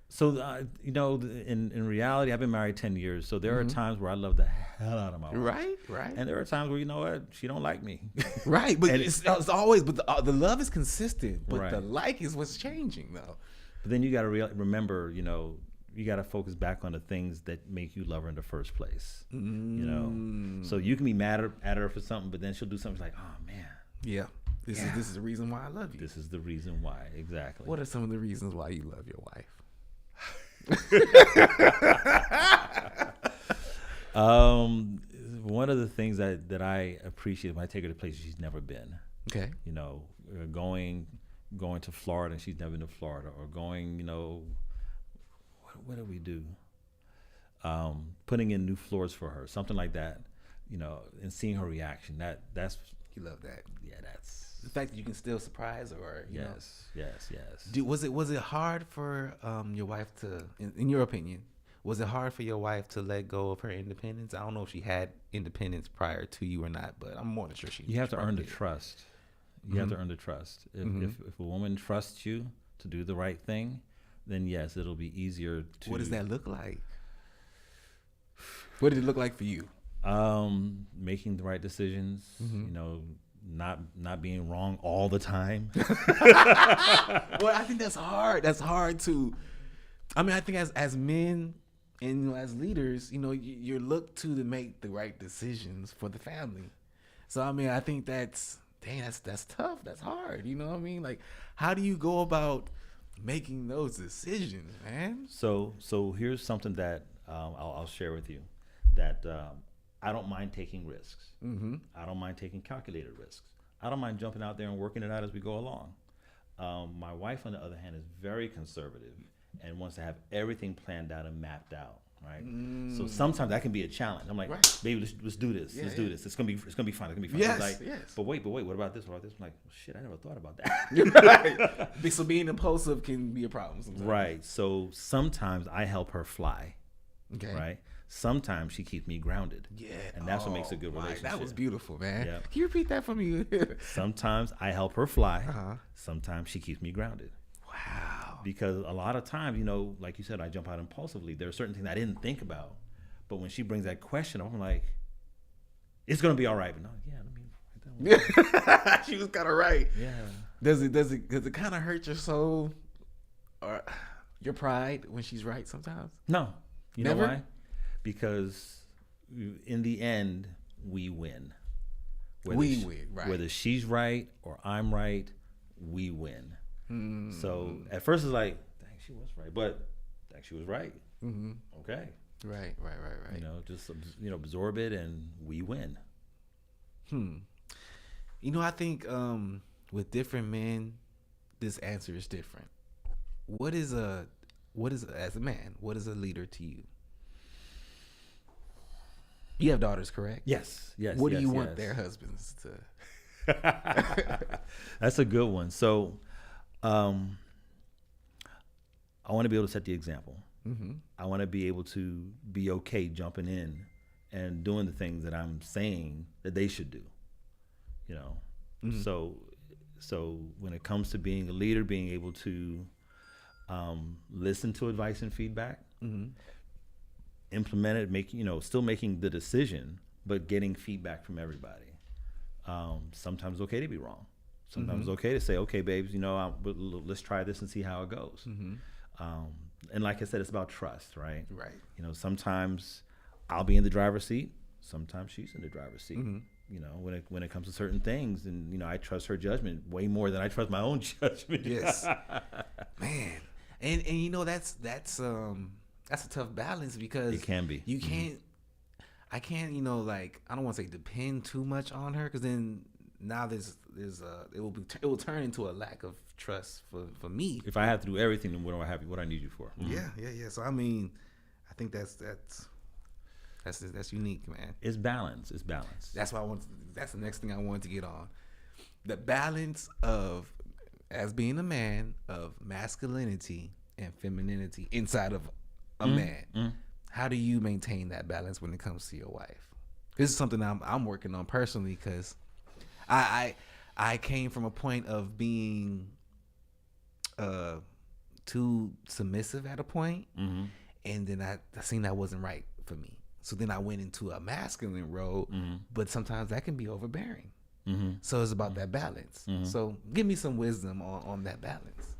So in reality, I've been married 10 years. So there are times where I love the hell out of my wife. Right. And there are times where she don't like me. Right, but it's always, but the love is consistent, but Right. the like is what's changing though. But then you got to remember, you got to focus back on the things that make you love her in the first place. So you can be mad at her for something, but then she'll do something like, oh man, Yeah. This is the reason why I love you. this is the reason why. Exactly. What are some of the reasons why you love your wife? One of the things that I appreciate when I take her to places she's never been. Okay. Going to Florida and she's never been to Florida, or going, what do we do? Putting in new floors for her, something like that, and seeing her reaction. That's You love that. yeah, that's The fact that you can still surprise her, yes. Was it hard for your wife to, in your opinion, was it hard for your wife to let go of her independence? I don't know if she had independence prior to you or not, but I'm more than sure she. You have to earn the did. trust. You have to earn the trust. If a woman trusts you to do the right thing, then yes, it'll be easier to. What does that look like? What did it look like for you? Making the right decisions, not being wrong all the time. Well, I think that's hard. That's hard to. I mean, I think as men and as leaders, you're looked to make the right decisions for the family. So I mean, I think that's tough. That's hard. You know what I mean? Like, how do you go about making those decisions, man? So here's something that I'll share with you, that I don't mind taking risks. I don't mind taking calculated risks. I don't mind jumping out there and working it out as we go along. My wife, on the other hand, is very conservative and wants to have everything planned out and mapped out. Right. So sometimes that can be a challenge. I'm like, Right. baby, let's do this. Yeah, let's yeah. do this. It's gonna be fun. It's gonna be fun. Yes, She's like, yes. But wait, what about this? What about this? I'm like, well, shit, I never thought about that. Right. So being impulsive can be a problem sometimes. Right. So sometimes I help her fly. Okay. Right. Sometimes she keeps me grounded. Yeah. And that's what makes a good my, relationship. That was beautiful, man. Yeah. Can you repeat that for me? Sometimes I help her fly. Uh-huh. Sometimes she keeps me grounded. Wow. Because a lot of times, like you said, I jump out impulsively. There are certain things I didn't think about. But when she brings that question up, I'm like, it's going to be all right. But no, yeah, let me write that one. She was kind of right. Yeah. Does it kind of hurt your soul or your pride when she's right sometimes? No. You Never? know why? Because in the end, we win. We win, right. Whether she's right or I'm right, we win. So at first it's like, dang, she was right. But dang, she was right. Okay. Right. Just absorb it and we win. I think with different men, this answer is different. What is as a man, what is a leader to you? You have daughters, correct? Yes. What do you want their husbands to? That's a good one. So, I want to be able to set the example. I want to be able to be okay jumping in and doing the things that I'm saying that they should do. So when it comes to being a leader, being able to listen to advice and feedback, implement it, still making the decision, but getting feedback from everybody. Sometimes it's okay to be wrong. Sometimes it's okay to say, okay, babes, let's try this and see how it goes. And like I said, it's about trust, right? Right. You know, sometimes I'll be in the driver's seat. Sometimes she's in the driver's seat. Mm-hmm. You know, when it comes to certain things, and you know, I trust her judgment way more than I trust my own judgment. Yes, man, and you know that's a tough balance because It can be. You can't. I can't, you know, like I don't want to say depend too much on her because then now it will turn into a lack of trust for me. If I have to do everything, then what do I have? What I need you for? Yeah. So I mean, I think that's unique, man. It's balance. It's balance. That's why that's the next thing I wanted to get on. The balance of, as being a man, of masculinity and femininity inside of a man. How do you maintain that balance when it comes to your wife? This is something I'm working on personally because I came from a point of being too submissive at a point, and then I seen that wasn't right for me. So then I went into a masculine role, but sometimes that can be overbearing. So it's about that balance. So give me some wisdom on that balance.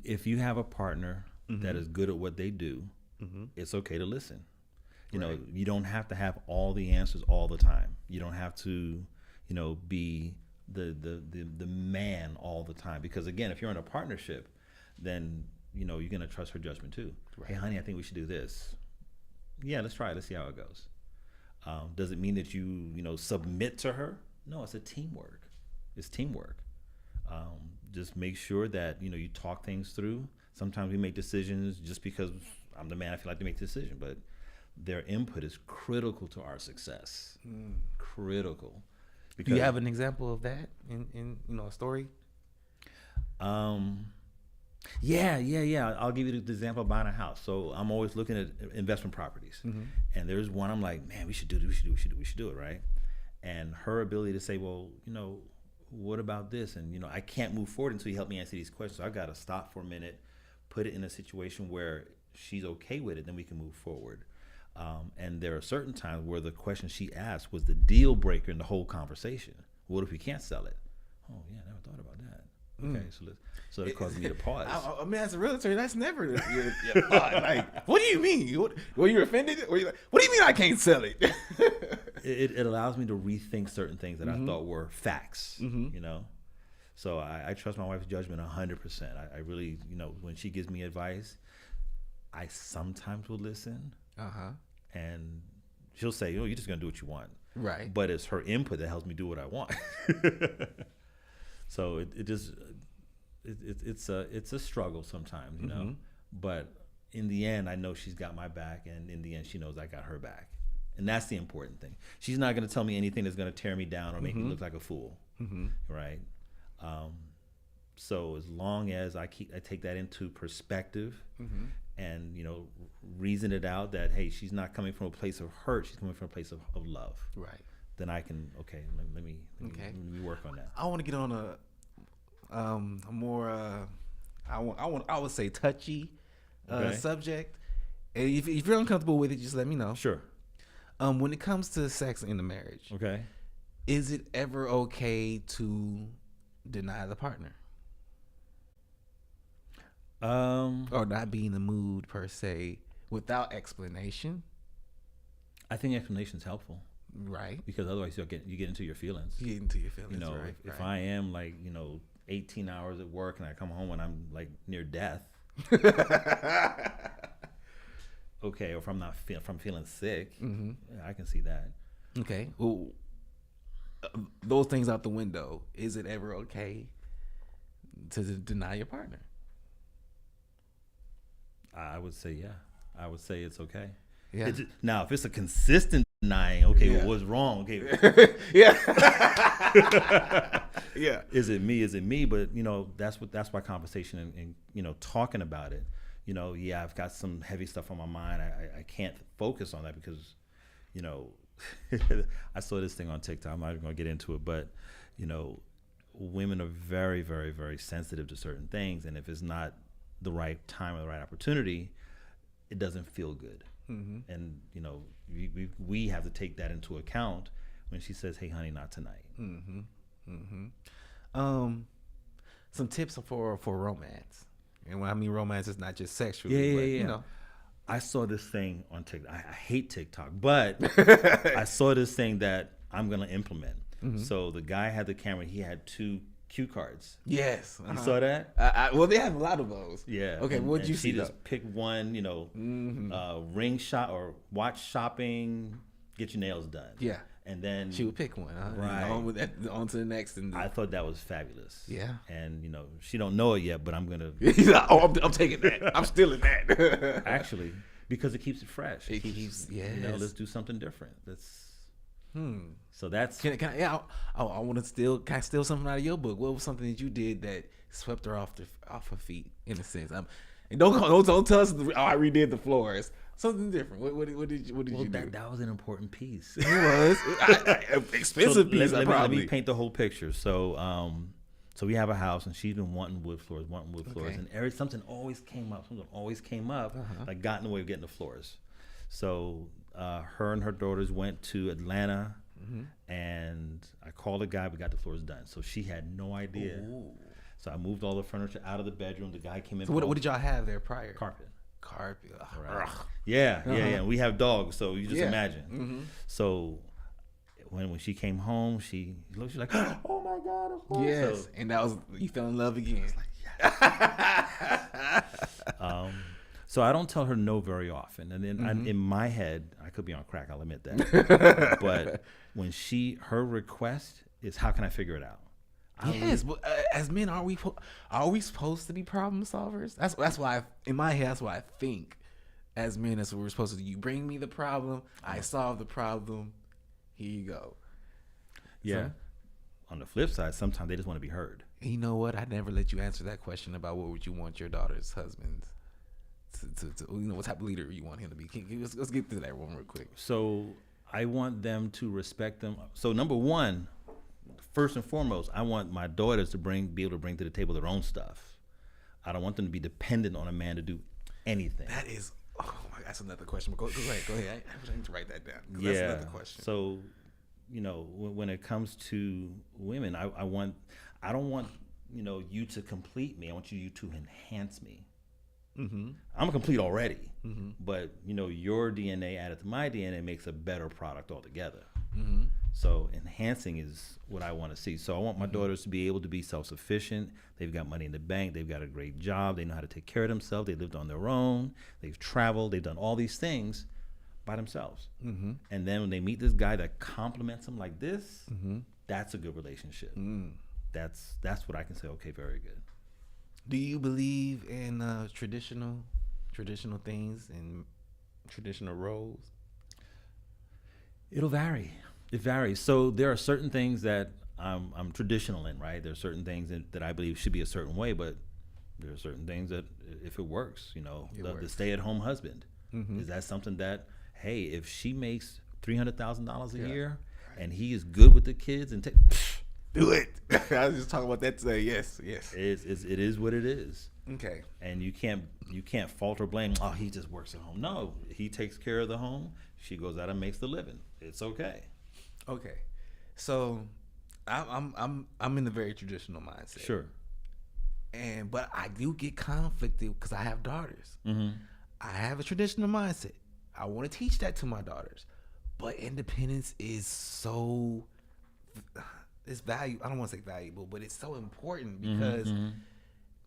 If you have a partner that is good at what they do, it's okay to listen. You know, you don't have to have all the answers all the time. You don't have to, you know, be the man all the time. Because again, if you're in a partnership, then you know you're gonna trust her judgment too. Right. Hey, honey, I think we should do this. Yeah, let's try it. Let's see how it goes. Does it mean that you know submit to her? No, it's a teamwork. It's teamwork. Just make sure that you know you talk things through. Sometimes we make decisions just because I'm the man. I feel like to make the decision, but their input is critical to our success. Critical. Because, do you have an example of that in you know a story? Yeah. I'll give you the example of buying a house. So I'm always looking at investment properties, and there's one I'm like, man, we should do it, right? And her ability to say, well, you know, what about this? And you know, I can't move forward until you help me answer these questions. So I got to stop for a minute, put it in a situation where she's okay with it, then we can move forward. And there are certain times where the question she asked was the deal breaker in the whole conversation. What if we can't sell it? Oh yeah, I never thought about that. Okay, so that caused me to pause. I mean, as a realtor, that's never your thought. Like, what do you mean? Were you offended? Or you like, what do you mean I can't sell it? It allows me to rethink certain things that I thought were facts. You know, so I trust my wife's judgment 100%. I really, you know, when she gives me advice, I sometimes will listen. And she'll say, "Oh, you're just gonna do what you want." Right. But it's her input that helps me do what I want. So it's a struggle sometimes, you know. But in the end, I know she's got my back, and in the end, she knows I got her back, and that's the important thing. She's not gonna tell me anything that's gonna tear me down or make me look like a fool, right? So as long as I take that into perspective. And you know, reason it out that hey, she's not coming from a place of hurt; she's coming from a place of love. Right. Then I can let me work on that. I want to get on a more I would say touchy subject. And if you're uncomfortable with it, just let me know. Sure. When it comes to sex in the marriage, is it ever okay to deny the partner? Or not be in the mood per se without explanation. I think explanation is helpful, right? Because otherwise you get into your feelings. You get into your feelings, you know. Right, if I am like 18 hours at work and I come home and I'm like near death, okay. Or if I'm feeling sick, I can see that. Okay. Well, those things out the window. Is it ever okay to deny your partner? I would say, yeah. I would say it's okay. Yeah. Now, if it's a consistent denying, okay, well, what's wrong? Okay. Yeah. Yeah. Is it me? But, that's why conversation and talking about it, I've got some heavy stuff on my mind. I can't focus on that because, I saw this thing on TikTok. I'm not even going to get into it, but, women are very, very, very sensitive to certain things. And if it's not the right time or the right opportunity, it doesn't feel good. And we have to take that into account when she says, "Hey, honey, not tonight." Some tips for romance. And when I mean romance, it's not just sexually. Yeah, but, yeah. You know. I saw this thing on TikTok. I hate TikTok, but I saw this thing that I'm gonna implement. So the guy had the camera. He had 2 cue cards. Yes. You saw that? Well, they have a lot of those. Yeah. Okay. And, What'd you and see? she just pick one, ring shot or watch shopping, get your nails done. Yeah. And then She would pick one. Huh? Right. And on with that, on to the next. And I thought that was fabulous. Yeah. And she don't know it yet, but I'm gonna he's like, oh, I'm taking that. I'm stealing that. actually, because it keeps it fresh. It keeps. Yes. Let's do something different. Hmm. So that's Can I? Yeah. I want to steal. Can I steal something out of your book? What was something that you did that swept her off her feet in a sense? And don't tell us. I redid the floors. Something different. What did you do? that was an important piece. It was expensive piece. Let me paint the whole picture. So so we have a house, and she's been wanting wood floors, and something always came up. Like got in the way of getting the floors. So her and her daughters went to Atlanta, and I called a guy. We got the floors done. So she had no idea. Ooh. So I moved all the furniture out of the bedroom. The guy came in. So what did y'all have there prior? Carpet. Right. Yeah. We have dogs, so you just imagine. Mm-hmm. So when she came home, she's like, oh my God, of course. Yes, So, and that was you fell in love again. so I don't tell her no very often, and then in my head, I could be on crack. I'll admit that. But when her request is, how can I figure it out? Yes, but as men, are we supposed to be problem solvers? That's why in my head, that's what I think. As men, that's what we're supposed to do. You bring me the problem, I solve the problem. Here you go. Yeah. So, on the flip side, sometimes they just want to be heard. you know what? I never let you answer that question about what would you want your daughter's husband to what type of leader you want him to be. Let's get through that one real quick. So I want them to respect them. So number one, first and foremost, I want my daughters to be able to bring to the table their own stuff. I don't want them to be dependent on a man to do anything. That is, oh my God, that's another question. But go ahead. I need to write that down. Yeah. That's another question. So, when it comes to women, I don't want you to complete me. I want you to enhance me. Mm-hmm. I'm complete already, Mm-hmm. but your DNA added to my DNA makes a better product altogether. Mm-hmm. So enhancing is what I want to see. So I want my daughters to be able to be self-sufficient. They've got money in the bank. They've got a great job. They know how to take care of themselves. They lived on their own. They've traveled. They've done all these things by themselves. Mm-hmm. And then when they meet this guy that compliments them like this, Mm-hmm. that's a good relationship. Mm. That's what I can say. Okay, very good. Do you believe in traditional things and traditional roles? It'll vary. It varies. So there are certain things that I'm traditional in, right? There are certain things that I believe should be a certain way, but there are certain things that if it works, the stay-at-home husband, Mm-hmm. is that something that, hey, if she makes $300,000 a Yeah. year and he is good with the kids and Do it. I was just talking about that today. Yes. it is what it is. Okay. And you can't fault or blame. Oh, he just works at home. No, he takes care of the home. She goes out and makes the living. It's okay. Okay. So I'm in a very traditional mindset. Sure. But I do get conflicted because I have daughters. Mm-hmm. I have a traditional mindset. I want to teach that to my daughters. But independence is so it's valuable. I don't want to say valuable, but it's so important because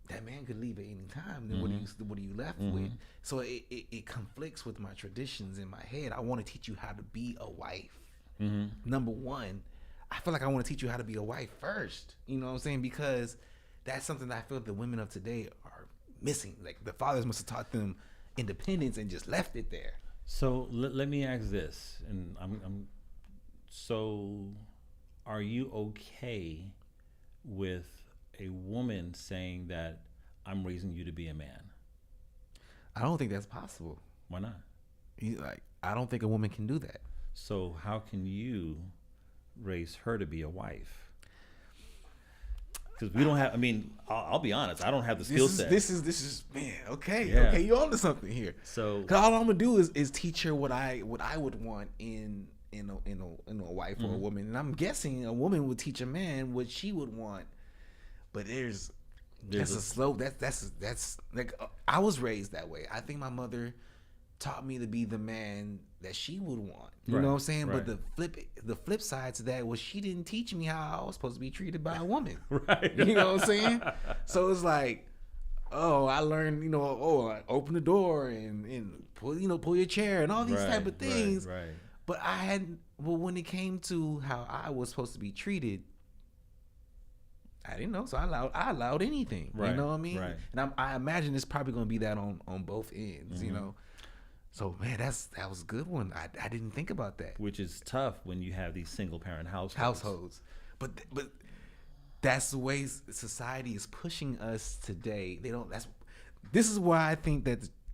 that man could leave at any time. Then what are you left with? So it conflicts with my traditions in my head. I want to teach you how to be a wife. Number one, I feel like I want to teach you how to be a wife first. You know what I'm saying? Because that's something that I feel the women of today are missing. Like the fathers must have taught them independence and just left it there. So let me ask this, and so are you okay with a woman saying that I'm raising you to be a man? I don't think that's possible. Why not? I don't think a woman can do that. So how can you raise her to be a wife? Because we don't have. I mean, I'll be honest. I don't have the skill set. This is man. Okay, Yeah. okay. You're onto something here. So Cause all I'm gonna do is teach her what I would want in a wife or a woman, and I'm guessing a woman would teach a man what she would want. But there's That's a slow. That's like I was raised that way. I think my mother taught me to be the man that she would want. You know what I'm saying? Right. But the flip side to that was she didn't teach me how I was supposed to be treated by a woman. Right. You know what I'm saying? So it's like, oh, I learned, like, open the door and pull your chair and all these type of things. Right. But when it came to how I was supposed to be treated, I didn't know, so I allowed anything. Right, You know what I mean? right. And I imagine it's probably going to be that on both ends. Mm-hmm. So man, that was a good one. I didn't think about that. Which is tough when you have these single parent Households, but that's the way society is pushing us today. This is why I think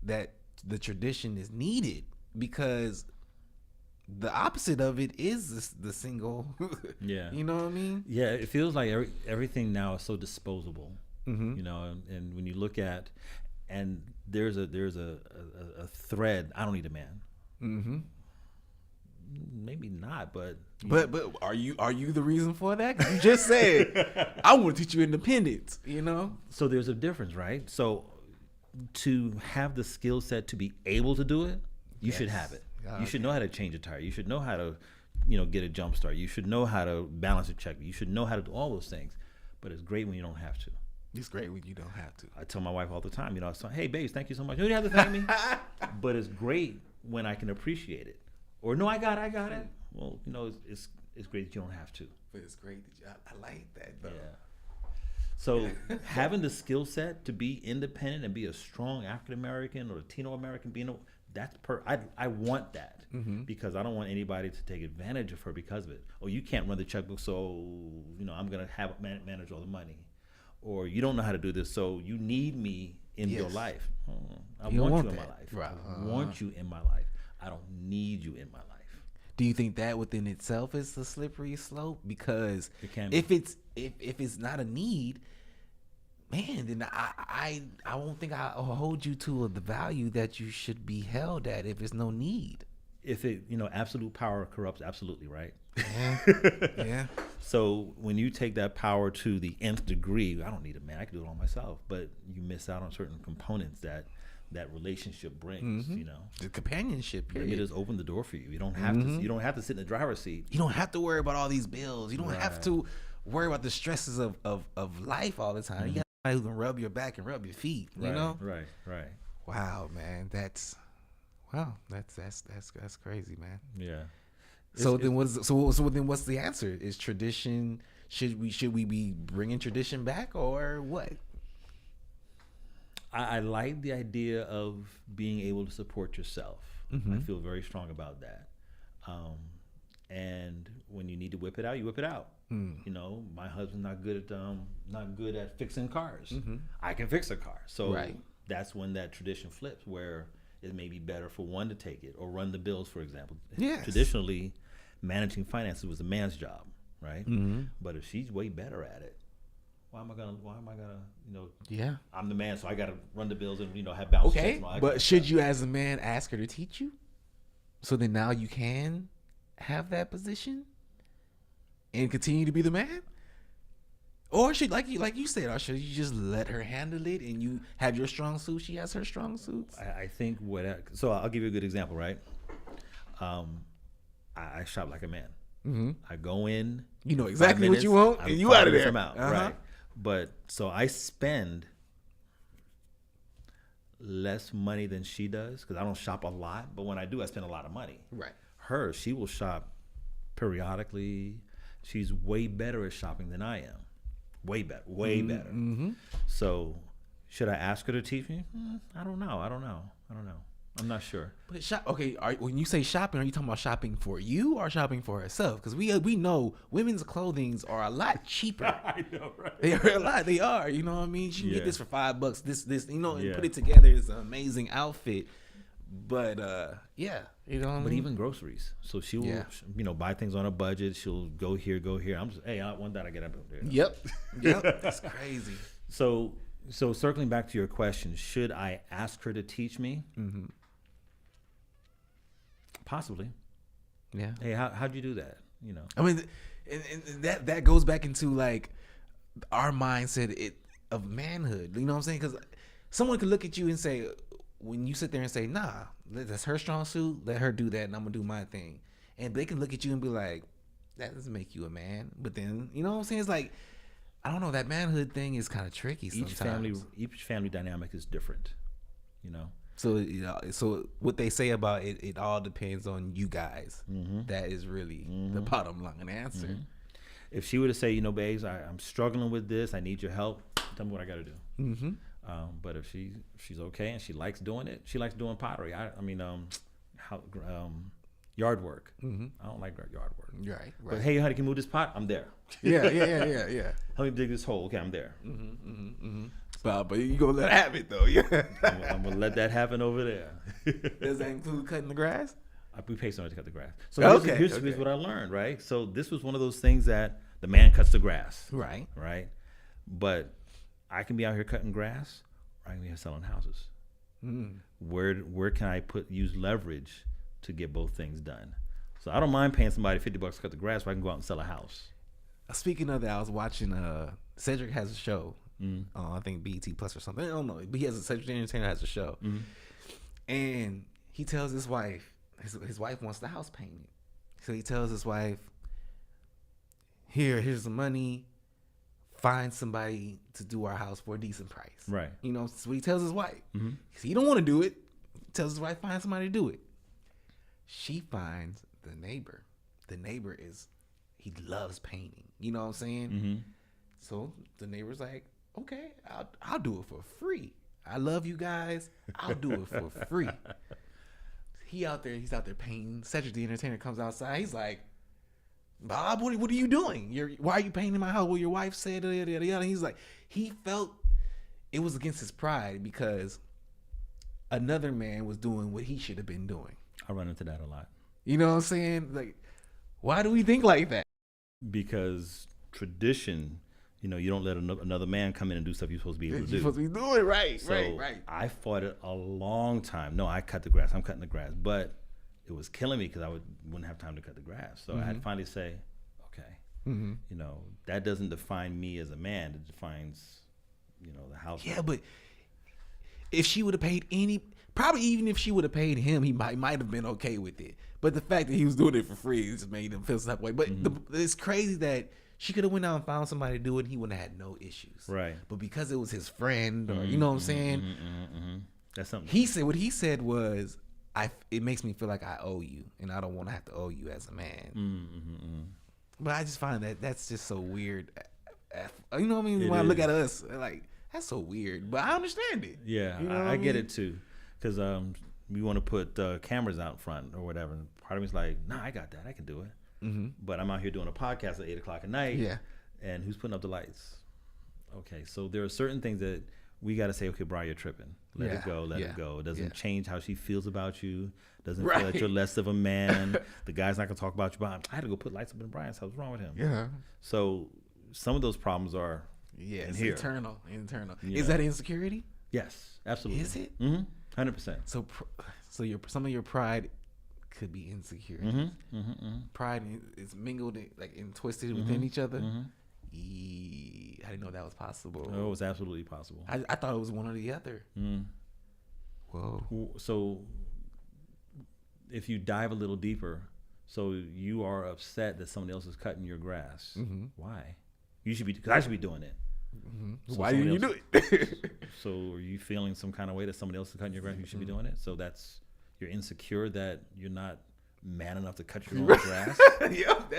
that the tradition is needed, because the opposite of it is the single. Yeah. You know what I mean? Yeah, it feels like everything now is so disposable. Mm-hmm. And when you look at, and there's a thread. I don't need a man. Mm-hmm. Maybe not, but are you the reason for that? 'Cause you just said I want to teach you independence. so there's a difference, right? So to have the skill set to be able to do it, you should have it. You should know how to change a tire. You should know how to, get a jump start. You should know how to balance a check. You should know how to do all those things. But it's great when you don't have to. It's great when you don't have to. I tell my wife all the time, hey, babes, thank you so much. You don't have to thank me. But it's great when I can appreciate it. Or, no, I got it. Well, it's great that you don't have to. But it's great that I like that, though. Yeah. So having the skill set to be independent and be a strong African American or Latino American, I want that, because I don't want anybody to take advantage of her because of it. Or you can't run the checkbook, so I'm gonna have manage all the money. Or you don't know how to do this, so you need me in your life. I want you in my life. Right. I want you in my life. I don't need you in my life. Do you think that within itself is a slippery slope? Because It can be. if it's not a need, man, then I won't think I'll hold you to the value that you should be held at if it's no need. If it, absolute power corrupts absolutely, right? Yeah. So when you take that power to the nth degree, I don't need a man. I can do it all myself. But you miss out on certain components that relationship brings. The companionship. Let me just open the door for you. You don't have to. You don't have to sit in the driver's seat. You don't have to worry about all these bills. You don't have to worry about the stresses of life all the time. You got somebody who can rub your back and rub your feet. You know. Right. Wow, man, that's crazy, man. Yeah. So then what's the answer? Is tradition, should we be bringing tradition back or what? I like the idea of being able to support yourself. I feel very strong about that. And when you need to whip it out, you whip it out. My husband's not good at fixing cars. I can fix a car. So that's when that tradition flips, where it may be better for one to take it or run the bills, for example. Yes. Traditionally, managing finances was a man's job, right? But if she's way better at it, why am I gonna Yeah. I'm the man, so I gotta run the bills and have balance checks Okay, and all that but kind of should stuff. you as a man ask her to teach you? So then now you can have that position and continue to be the man? Or should, like you said, or should you just let her handle it and you have your strong suits, she has her strong suits? I think so I'll give you a good example, right? I shop like a man. I go in. You know 5 exactly what minutes, you want, I'm and you 5 out of minutes, there. I'm out, right? But so I spend less money than she does because I don't shop a lot. But when I do, I spend a lot of money. Right. She will shop periodically. She's way better at shopping than I am. Way better. So should I ask her to teach me? I don't know. I'm not sure. But when you say shopping, are you talking about shopping for you or shopping for herself? Because we know women's clothings are a lot cheaper. I know, right? They are a lot. They are. You know what I mean? She can get Yeah. this for $5. This, and Yeah. put it together. It's an amazing outfit. But yeah, you know what I mean? But even groceries. So she will, buy things on a budget. She'll go here. I'm just, hey, I want that. I get up there. Yep. That's crazy. So circling back to your question, should I ask her to teach me? Possibly. Yeah. Hey, how'd you do that? I mean, and that goes back into like our mindset of manhood. You know what I'm saying? Because someone could look at you and say, when you sit there and say, nah, that's her strong suit, let her do that and I'm gonna do my thing. And they can look at you and be like, that doesn't make you a man. But then, you know what I'm saying? It's like, I don't know, that manhood thing is kind of tricky sometimes. Each family dynamic is different, you know. So, you know, so what they say about it, it all depends on you guys. That is really the bottom line answer. If she were to say, you know, babes, I'm struggling with this, I need your help, tell me what I got to do. But if she's okay and she likes doing it, she likes doing pottery. Yard work. I don't like yard work. Right. But hey, honey, can you move this pot? I'm there. Yeah. Help me dig this hole. Okay, I'm there. But you gonna let it happen though, yeah. I'm gonna let that happen over there. Does that include cutting the grass? We pay somebody to cut the grass. So Okay, here's what I learned, right? So this was one of those things that the man cuts the grass, Right. But I can be out here cutting grass, or I can be here selling houses. Where can I use leverage to get both things done? So I don't mind paying somebody $50 to cut the grass, so I can go out and sell a house. Speaking of that, I was watching Cedric has a show. I think BET Plus or something. I don't know, but Cedric the Entertainer has a show, and he tells his wife, his wife wants the house painted, so he tells his wife, here's the money, find somebody to do our house for a decent price. Right. You know, so he tells his wife. He don't want to do it. He tells his wife, find somebody to do it. She finds the neighbor. The neighbor he loves painting. You know what I'm saying? So the neighbor's like, okay, I'll do it for free. I love you guys. I'll do it for free. He's out there painting. Cedric the Entertainer comes outside. He's like, Bob, what are you doing? Why are you painting my house? Well, your wife said, yada, yada, yada. And he's like, he felt it was against his pride because another man was doing what he should have been doing. I run into that a lot. You know what I'm saying? Like, why do we think like that? Because tradition, you know, you don't let another man come in and do stuff you're supposed to be able to do. You're supposed to be doing right. I fought it a long time. No, I cut the grass. I'm cutting the grass. But it was killing me because I wouldn't have time to cut the grass. So I had to finally say, okay, you know, that doesn't define me as a man. It defines, you know, the house. Yeah, but if she would have paid probably even if she would have paid him, he might have been okay with it. But the fact that he was doing it for free just made him feel some type of way. But it's crazy that she could have went out and found somebody to do it and he wouldn't have had no issues. Right. But because it was his friend or, you know what I'm saying? That's something. What he said was, it makes me feel like I owe you and I don't want to have to owe you as a man. But I just find that's just so weird. You know what I mean? When I look at us, like, that's so weird. But I understand it. Yeah, you know I get it too. Because we want to put cameras out front or whatever. And part of me's like, nah, I got that. I can do it. But I'm out here doing a podcast at 8 o'clock at night. Yeah. And who's putting up the lights? Okay, so there are certain things that we got to say, okay, Brian, you're tripping. Let it go. Let it go. It doesn't change how she feels about you. Doesn't feel that you're less of a man. The guy's not going to talk about you. But I had to go put lights up in Brian's house. What's wrong with him? Yeah. So some of those problems are it's here. internal. You Is know? that insecurity? Yes, absolutely. Is it? 100%. So some of your pride could be insecurity. Pride is mingled and twisted within each other. I didn't know that was possible. Oh, it was absolutely possible. I thought it was one or the other. Whoa. So if you dive a little deeper, so you are upset that somebody else is cutting your grass. Why? You should be, because I should be doing it. So why didn't you do it? So are you feeling some kind of way that somebody else is cutting your grass? You should be doing it. So you're insecure that you're not man enough to cut your own grass. Yep,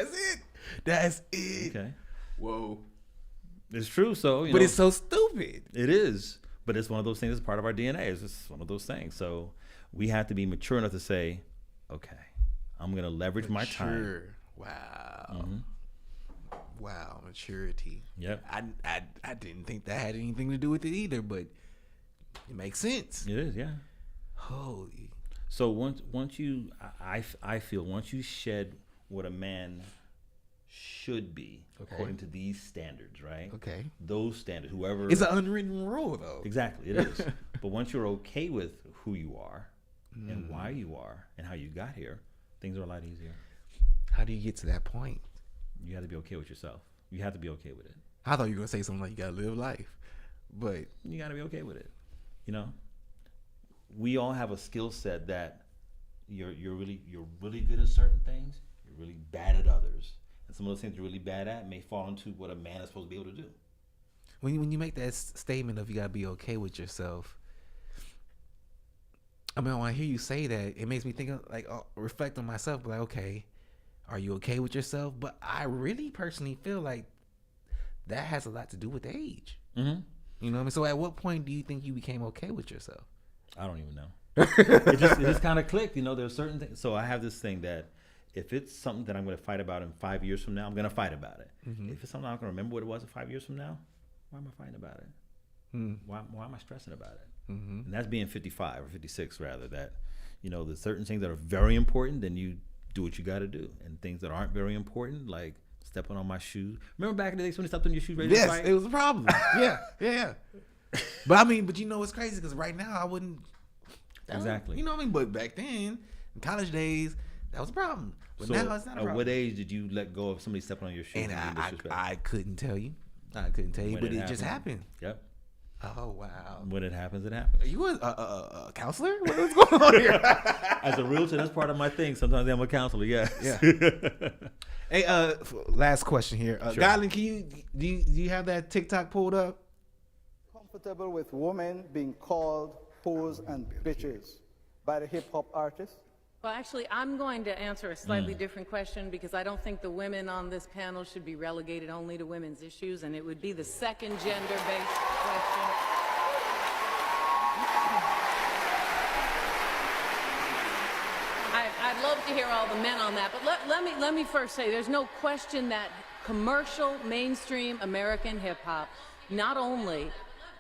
that's it. Okay. Whoa. It's true. So, but it's so stupid. It is. But it's one of those things that's part of our DNA. It's just one of those things. So we have to be mature enough to say, okay, I'm going to leverage my time. Wow. Wow, maturity. Yep. I didn't think that had anything to do with it either, but it makes sense. It is, yeah. Holy. So once you, I feel once you shed what a man should be according to these standards, right? Okay. Those standards, whoever. It's an unwritten rule, though. Exactly, it is. But once you're okay with who you are and why you are and how you got here, things are a lot easier. How do you get to that point? You have to be okay with yourself. You have to be okay with it. I thought you were going to say something like you got to live life. But you got to be okay with it. You know, we all have a skill set that you're really good at certain things. You're really bad at others, and some of those things you're really bad at may fall into what a man is supposed to be able to do. when you make that statement of you gotta be okay with yourself, I mean, when I hear you say that, it makes me think of, like, reflect on myself. Like, okay, are you okay with yourself? But I really personally feel like that has a lot to do with age. Mm-hmm. You know what I mean? So at what point do you think you became okay with yourself? I don't even know. it just kind of clicked. You know, there's certain things. So I have this thing that if it's something that I'm going to fight about in 5 years from now, I'm going to fight about it. Mm-hmm. If it's something I'm not going to remember what it was in 5 years from now, why am I fighting about it? Why am I stressing about it? Mm-hmm. And that's being 55 or 56 rather. That, you know, there's certain things that are very important, then you do what you got to do. And things that aren't very important, like stepping on my shoes. Remember back in the days when you stepped on your shoes ready to fight? Yes, it was a problem. yeah. But you know, it's crazy because right now I wouldn't. Exactly. You know what I mean? But back then, in college days, that was a problem. But So now it's not a problem. at what age did you let go of somebody stepping on your shoes? And being disrespectful? I couldn't tell you. When But it it just happened. Yep. Oh, wow. When it happens, it happens. Are you a counselor? What's going on here? As a realtor, that's part of my thing. Sometimes I'm a counselor. Yes. Yeah. Hey, last question here. Sure. Godlin, do you have that TikTok pulled up? Comfortable with women being called hoes and bitches by the hip hop artists? Well, actually, I'm going to answer a slightly different question because I don't think the women on this panel should be relegated only to women's issues, and it would be the second gender-based question. I'd love to hear all the men on that, but let me first say there's no question that commercial, mainstream American hip-hop not only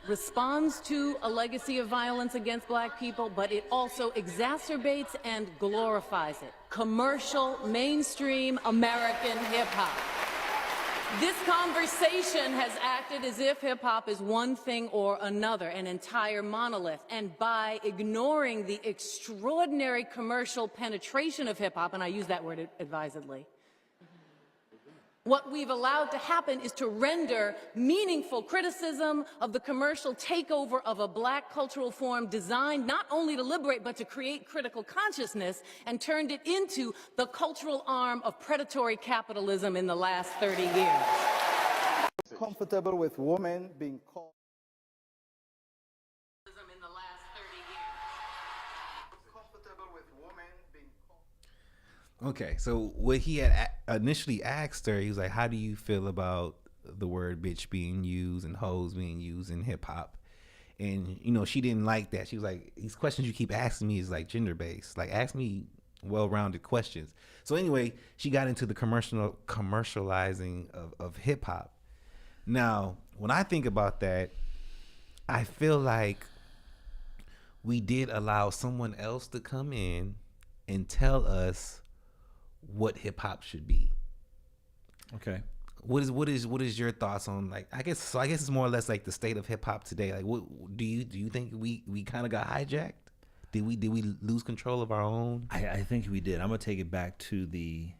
responds to a legacy of violence against black people, but it also exacerbates and glorifies it. Commercial, mainstream American hip-hop. This conversation has acted as if hip-hop is one thing or another, an entire monolith. And by ignoring the extraordinary commercial penetration of hip-hop, and I use that word advisedly, what we've allowed to happen is to render meaningful criticism of the commercial takeover of a black cultural form designed not only to liberate but to create critical consciousness, and turned it into the cultural arm of predatory capitalism in the last 30 years. Comfortable with women being called In the last 30 years. comfortable with women being called. Okay, so what he had initially asked her, he was like, how do you feel about the word bitch being used and hoes being used in hip hop? And, you know, she didn't like that. She was like, these questions you keep asking me is like gender based. Like, ask me well-rounded questions. So anyway, she got into the commercializing of hip hop. Now, when I think about that, I feel like we did allow someone else to come in and tell us what hip hop should be. Okay. What is your thoughts on, like, I guess it's more or less like the state of hip hop today. Like, what do you think we kind of got hijacked? Did we lose control of our own? I think we did. I'm gonna take it back to the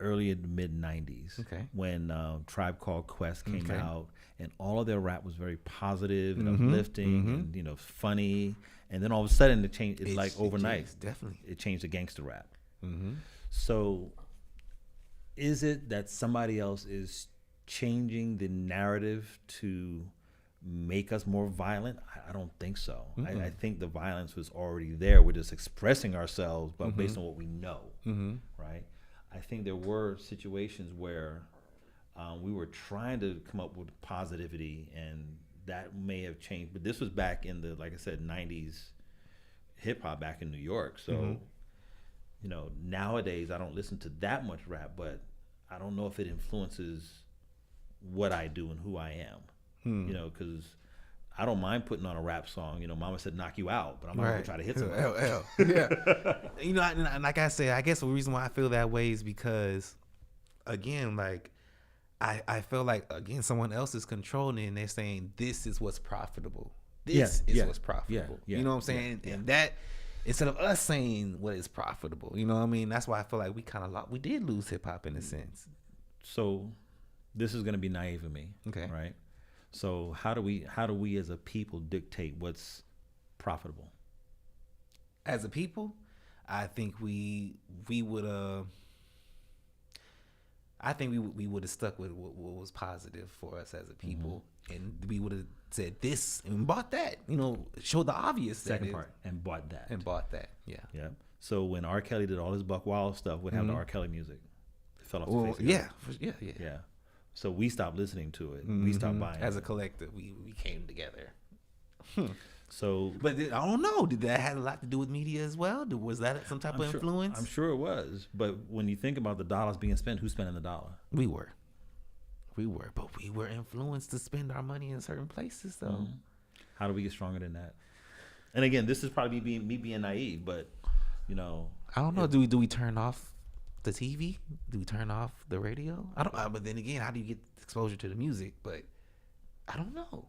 early and mid '90s, Okay. when Tribe Called Quest came Okay. out, and all of their rap was very positive and Mhm, uplifting, mhm. and, you know, funny. And then all of a sudden, it changed. It's like It overnight. changed, definitely. It changed to gangster rap. Mm-hmm. So, is it that somebody else is changing the narrative to make us more violent? I don't think so. I think the violence was already there. We're just expressing ourselves, but based on what we know, right? I think there were situations where we were trying to come up with positivity, and that may have changed. But this was back in the, like I said, 90s hip hop back in New York. So, you know, nowadays I don't listen to that much rap, but I don't know if it influences what I do and who I am. You know, because I don't mind putting on a rap song. You know, Mama said knock you out, but I'm not gonna try to hit somebody. LL. Yeah. You know, and like I said, I guess the reason why I feel that way is because, again, like, I feel like, again, someone else is controlling it, and they're saying this is what's profitable. This is what's profitable. Yeah, You know what I'm saying? And that, instead of us saying what is profitable, you know what I mean? That's why I feel like we did lose hip hop in a sense. So this is gonna be naive of me. Okay. Right. So how do we as a people dictate what's profitable? As a people, I think we would we would have stuck with what was positive for us as a people, and we would have said this and bought that. You know, showed the obvious. Second part, and bought that. And bought that. Yeah. Yeah. So when R. Kelly did all his Buck Wild stuff, what happened to R. Kelly music? It fell off the face of the earth. Yeah. Yeah. So we stopped listening to it. We stopped buying As a it. collective, we came together. So But I don't know. Did that have a lot to do with media as well? Was that some type of influence? I'm sure it was. But when you think about the dollars being spent, who's spending the dollar? We were, but we were influenced to spend our money in certain places. So, How do we get stronger than that? And again, this is probably me being naive, but you know, I don't know. Do we turn off the TV? Do we turn off the radio? I don't. But then again, how do you get exposure to the music? But I don't know.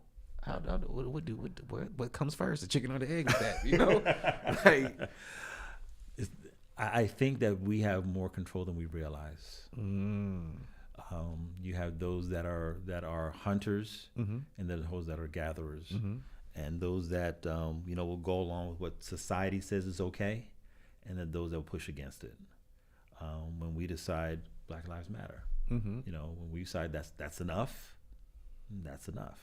What comes first, the chicken or the egg with that? You know, like, I think that we have more control than we realize. You have those that are hunters, and then those that are gatherers, and those that will go along with what society says is okay, and then those that will push against it. When we decide Black Lives Matter, when we decide that's enough, that's enough.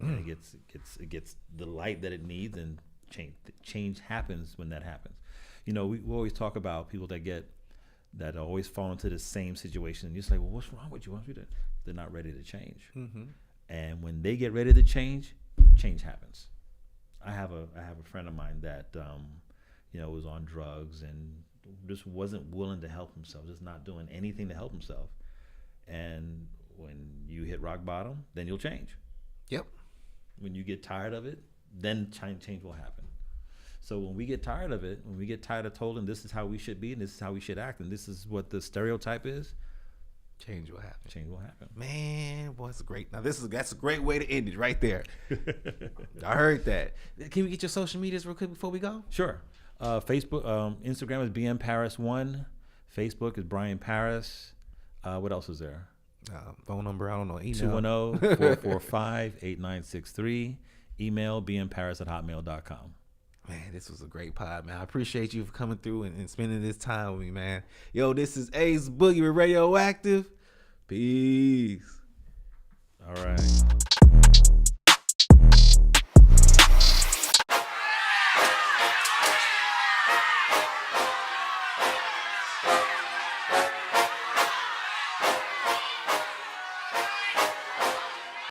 And it gets the light that it needs, and change happens when that happens. We always talk about people that always fall into the same situation, and you're just like, well, what's wrong with you? What's wrong with you? They're not ready to change. And when they get ready to change happens. I have a friend of mine that was on drugs and just wasn't willing to help himself, just not doing anything to help himself. And when you hit rock bottom, then you'll change. Yep. When you get tired of it, then change will happen. So when we get tired of it, when we get tired of told them this is how we should be and this is how we should act and this is what the stereotype is, change will happen. Change will happen. Man, boy, it's great. Now that's a great way to end it right there. I heard that. Can we get your social medias real quick before we go? Sure. Facebook, Instagram is BM Paris 1. Facebook is Brian Paris. What else is there? Phone number, I don't know. Email. 210-445-8963. Email bmparis@hotmail.com. Man, this was a great pod, man. I appreciate you for coming through and spending this time with me, man. Yo, this is Ace Boogie with Radioactive. Peace. All right.